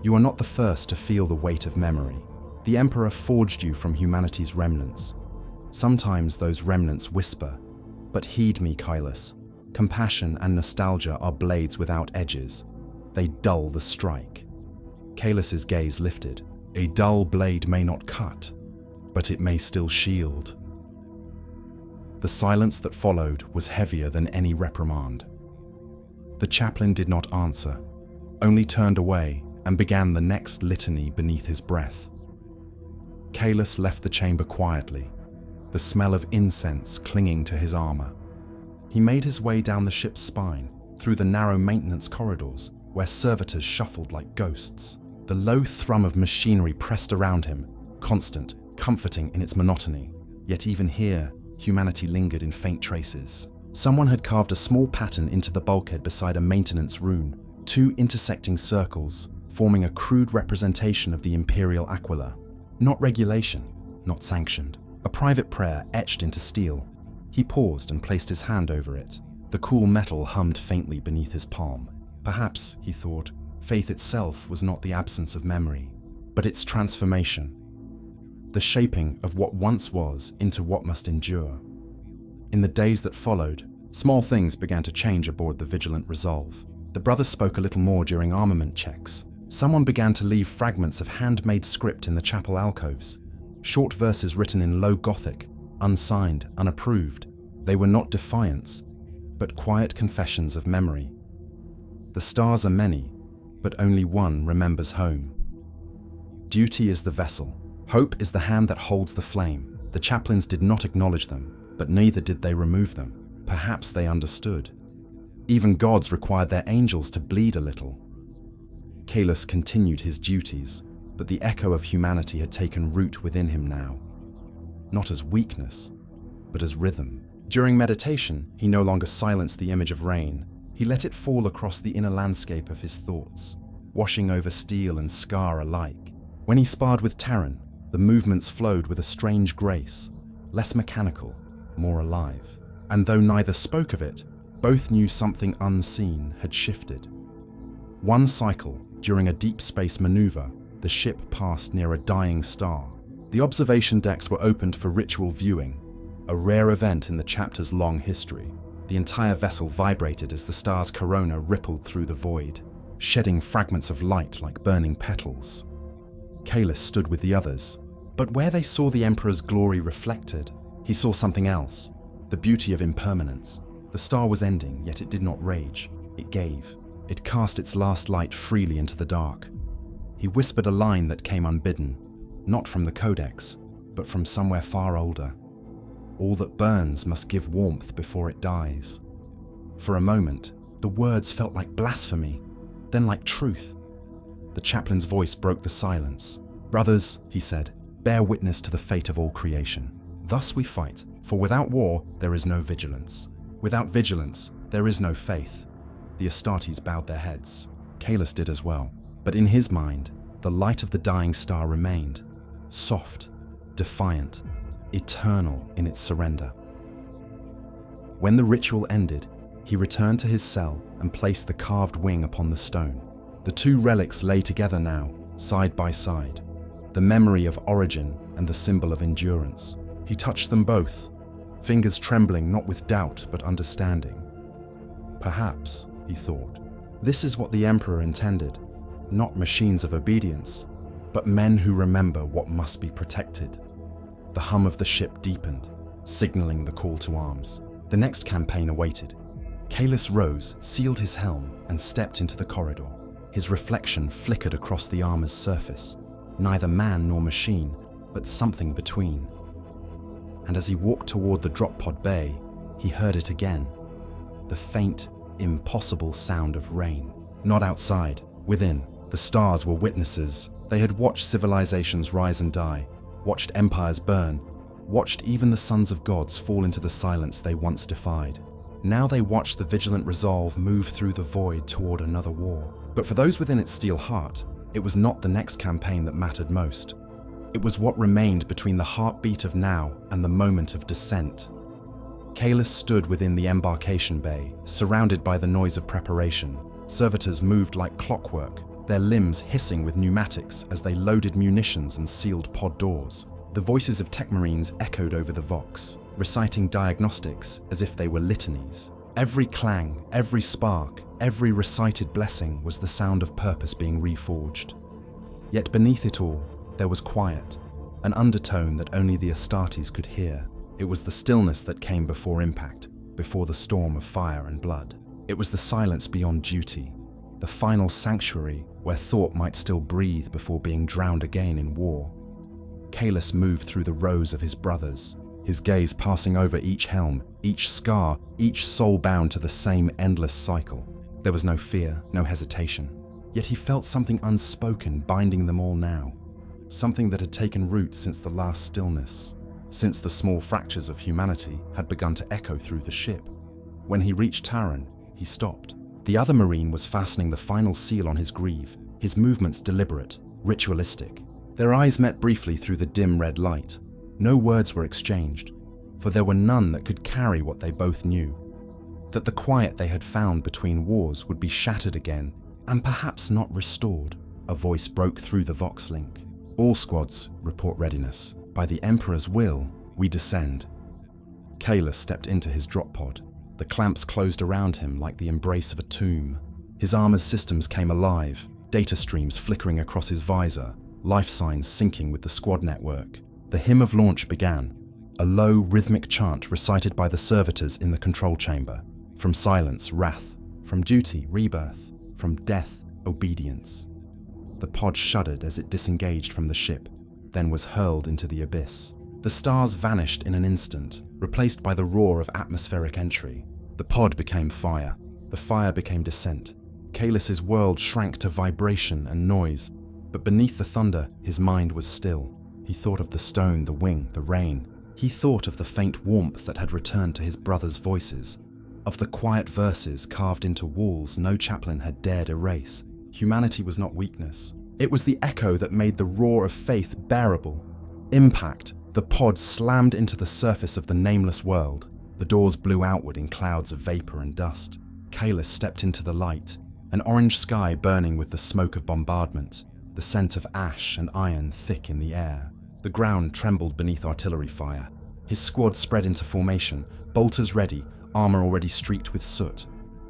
You are not the first to feel the weight of memory. The Emperor forged you from humanity's remnants. Sometimes those remnants whisper, but heed me, Kaelus. Compassion and nostalgia are blades without edges. They dull the strike. Kaelus's gaze lifted. A dull blade may not cut, but it may still shield. The silence that followed was heavier than any reprimand. The chaplain did not answer, only turned away and began the next litany beneath his breath. Kaelus left the chamber quietly, the smell of incense clinging to his armor. He made his way down the ship's spine, through the narrow maintenance corridors where servitors shuffled like ghosts. The low thrum of machinery pressed around him, constant, comforting in its monotony. Yet even here, humanity lingered in faint traces. Someone had carved a small pattern into the bulkhead beside a maintenance rune, two intersecting circles, forming a crude representation of the Imperial Aquila. Not regulation, not sanctioned. A private prayer etched into steel. He paused and placed his hand over it. The cool metal hummed faintly beneath his palm. Perhaps, he thought, faith itself was not the absence of memory, but its transformation. The shaping of what once was into what must endure. In the days that followed, small things began to change aboard the Vigilant Resolve. The brothers spoke a little more during armament checks. Someone began to leave fragments of handmade script in the chapel alcoves. Short verses written in low Gothic, unsigned, unapproved. They were not defiance, but quiet confessions of memory. The stars are many, but only one remembers home. Duty is the vessel. Hope is the hand that holds the flame. The chaplains did not acknowledge them, but neither did they remove them. Perhaps they understood. Even gods required their angels to bleed a little. Kaelus continued his duties, but the echo of humanity had taken root within him now. Not as weakness, but as rhythm. During meditation, he no longer silenced the image of rain. He let it fall across the inner landscape of his thoughts, washing over steel and scar alike. When he sparred with Terran, the movements flowed with a strange grace, less mechanical, more alive. And though neither spoke of it, both knew something unseen had shifted. One cycle, during a deep space maneuver, the ship passed near a dying star. The observation decks were opened for ritual viewing, a rare event in the chapter's long history. The entire vessel vibrated as the star's corona rippled through the void, shedding fragments of light like burning petals. Kaelus stood with the others, but where they saw the Emperor's glory reflected, he saw something else, the beauty of impermanence. The star was ending, yet it did not rage. It gave. It cast its last light freely into the dark. He whispered a line that came unbidden, not from the Codex, but from somewhere far older. All that burns must give warmth before it dies. For a moment, the words felt like blasphemy, then like truth. The chaplain's voice broke the silence. Brothers, he said, bear witness to the fate of all creation. Thus we fight, for without war, there is no vigilance. Without vigilance, there is no faith. The Astartes bowed their heads. Kaelus did as well. But in his mind, the light of the dying star remained, soft, defiant, eternal in its surrender. When the ritual ended, he returned to his cell and placed the carved wing upon the stone. The two relics lay together now, side by side, the memory of origin and the symbol of endurance. He touched them both, fingers trembling not with doubt but understanding. Perhaps, he thought, this is what the Emperor intended, not machines of obedience, but men who remember what must be protected. The hum of the ship deepened, signaling the call to arms. The next campaign awaited. Kaelus rose, sealed his helm, and stepped into the corridor. His reflection flickered across the armor's surface, neither man nor machine, but something between. And as he walked toward the drop pod bay, he heard it again, the faint, impossible sound of rain. Not outside, within. The stars were witnesses. They had watched civilizations rise and die, watched empires burn, watched even the sons of gods fall into the silence they once defied. Now they watched the vigilant resolve move through the void toward another war. But for those within its steel heart, it was not the next campaign that mattered most. It was what remained between the heartbeat of now and the moment of descent. Kalis stood within the embarkation bay, surrounded by the noise of preparation. Servitors moved like clockwork, their limbs hissing with pneumatics as they loaded munitions and sealed pod doors. The voices of tech marines echoed over the vox, reciting diagnostics as if they were litanies. Every clang, every spark, every recited blessing was the sound of purpose being reforged. Yet beneath it all, there was quiet, an undertone that only the Astartes could hear. It was the stillness that came before impact, before the storm of fire and blood. It was the silence beyond duty, the final sanctuary where thought might still breathe before being drowned again in war. Kalis moved through the rows of his brothers, his gaze passing over each helm, each scar, each soul bound to the same endless cycle. There was no fear, no hesitation, yet he felt something unspoken binding them all now, something that had taken root since the last stillness, since the small fractures of humanity had begun to echo through the ship. When he reached Taran, he stopped. The other Marine was fastening the final seal on his greave, his movements deliberate, ritualistic. Their eyes met briefly through the dim red light. No words were exchanged, for there were none that could carry what they both knew. That the quiet they had found between wars would be shattered again, and perhaps not restored. A voice broke through the Vox link. All squads, report readiness. By the Emperor's will, we descend. Kalis stepped into his drop pod. The clamps closed around him like the embrace of a tomb. His armor's systems came alive, data streams flickering across his visor, life signs syncing with the squad network. The hymn of launch began, a low, rhythmic chant recited by the servitors in the control chamber. From silence, wrath. From duty, rebirth. From death, obedience. The pod shuddered as it disengaged from the ship, then was hurled into the abyss. The stars vanished in an instant, replaced by the roar of atmospheric entry. The pod became fire. The fire became descent. Kalis's world shrank to vibration and noise, but beneath the thunder, his mind was still. He thought of the stone, the wing, the rain. He thought of the faint warmth that had returned to his brothers' voices, of the quiet verses carved into walls no chaplain had dared erase. Humanity was not weakness. It was the echo that made the roar of faith bearable. Impact. The pod slammed into the surface of the nameless world. The doors blew outward in clouds of vapor and dust. Kalis stepped into the light, an orange sky burning with the smoke of bombardment, the scent of ash and iron thick in the air. The ground trembled beneath artillery fire. His squad spread into formation, bolters ready, armor already streaked with soot.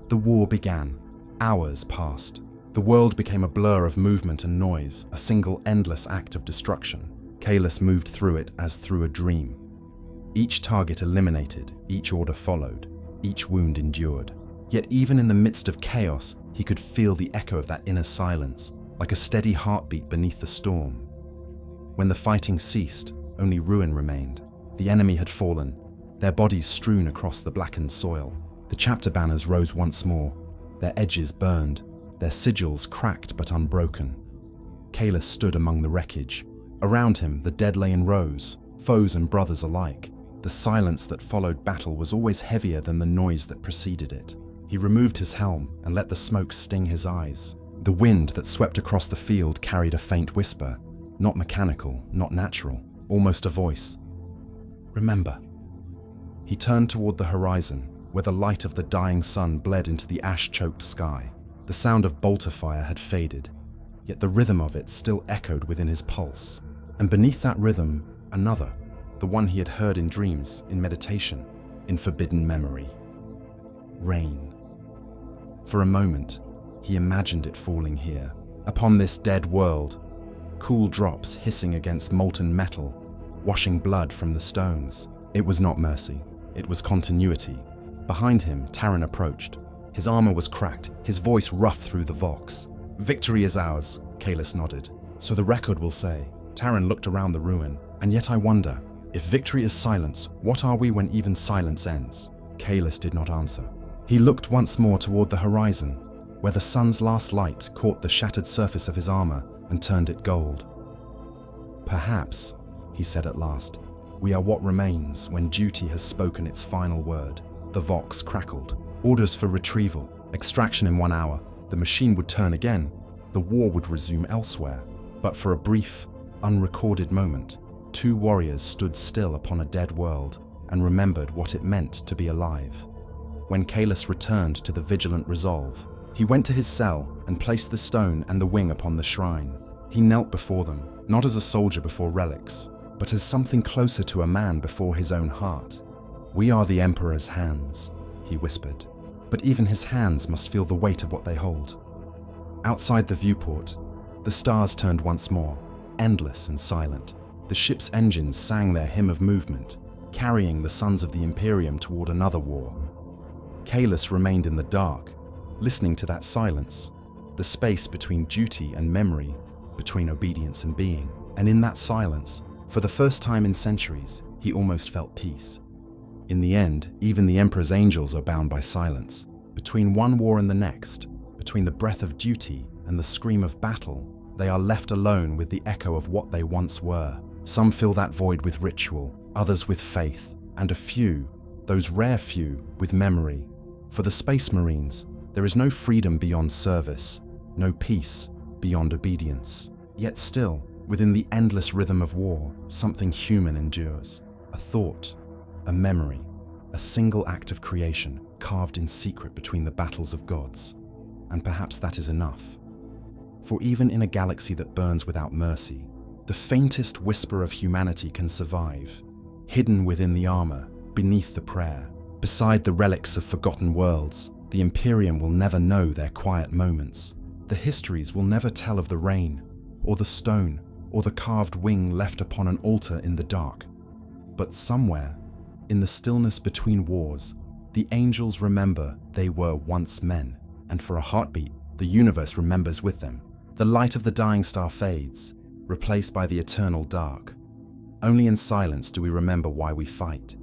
The war began. Hours passed. The world became a blur of movement and noise, a single endless act of destruction. Kalis moved through it as through a dream. Each target eliminated, each order followed, each wound endured. Yet even in the midst of chaos, he could feel the echo of that inner silence, like a steady heartbeat beneath the storm. When the fighting ceased, only ruin remained. The enemy had fallen, their bodies strewn across the blackened soil. The chapter banners rose once more, their edges burned, their sigils cracked but unbroken. Kalis stood among the wreckage. Around him, the dead lay in rows, foes and brothers alike. The silence that followed battle was always heavier than the noise that preceded it. He removed his helm and let the smoke sting his eyes. The wind that swept across the field carried a faint whisper, not mechanical, not natural, almost a voice. Remember. He turned toward the horizon, where the light of the dying sun bled into the ash-choked sky. The sound of bolter fire had faded, yet the rhythm of it still echoed within his pulse. And beneath that rhythm, another, the one he had heard in dreams, in meditation, in forbidden memory. Rain. For a moment, he imagined it falling here, upon this dead world, cool drops hissing against molten metal, washing blood from the stones. It was not mercy, it was continuity. Behind him, Taran approached. His armor was cracked, his voice rough through the vox. Victory is ours, Kalis nodded. So the record will say. Taran looked around the ruin, and yet I wonder, if victory is silence, what are we when even silence ends? Kalis did not answer. He looked once more toward the horizon, where the sun's last light caught the shattered surface of his armor and turned it gold. Perhaps, he said at last, we are what remains when duty has spoken its final word. The Vox crackled. Orders for retrieval. Extraction in 1 hour. The machine would turn again. The war would resume elsewhere. But for a brief, unrecorded moment, 2 warriors stood still upon a dead world and remembered what it meant to be alive. When Kalis returned to the vigilant resolve, he went to his cell and placed the stone and the wing upon the shrine. He knelt before them, not as a soldier before relics, but as something closer to a man before his own heart. "We are the Emperor's hands," he whispered, but even his hands must feel the weight of what they hold. Outside the viewport, the stars turned once more, endless and silent. The ship's engines sang their hymn of movement, carrying the sons of the Imperium toward another war. Kalis remained in the dark, listening to that silence, the space between duty and memory, between obedience and being. And in that silence, for the first time in centuries, he almost felt peace. In the end, even the Emperor's angels are bound by silence. Between one war and the next, between the breath of duty and the scream of battle, they are left alone with the echo of what they once were. Some fill that void with ritual, others with faith, and a few, those rare few, with memory. For the Space Marines, there is no freedom beyond service, no peace beyond obedience. Yet still, within the endless rhythm of war, something human endures. A thought, a memory, a single act of creation carved in secret between the battles of gods. And perhaps that is enough. For even in a galaxy that burns without mercy, the faintest whisper of humanity can survive, hidden within the armor, beneath the prayer. Beside the relics of forgotten worlds, the Imperium will never know their quiet moments. The histories will never tell of the rain, or the stone, or the carved wing left upon an altar in the dark. But somewhere, in the stillness between wars, the angels remember they were once men, and for a heartbeat, the universe remembers with them. The light of the dying star fades, replaced by the eternal dark. Only in silence do we remember why we fight.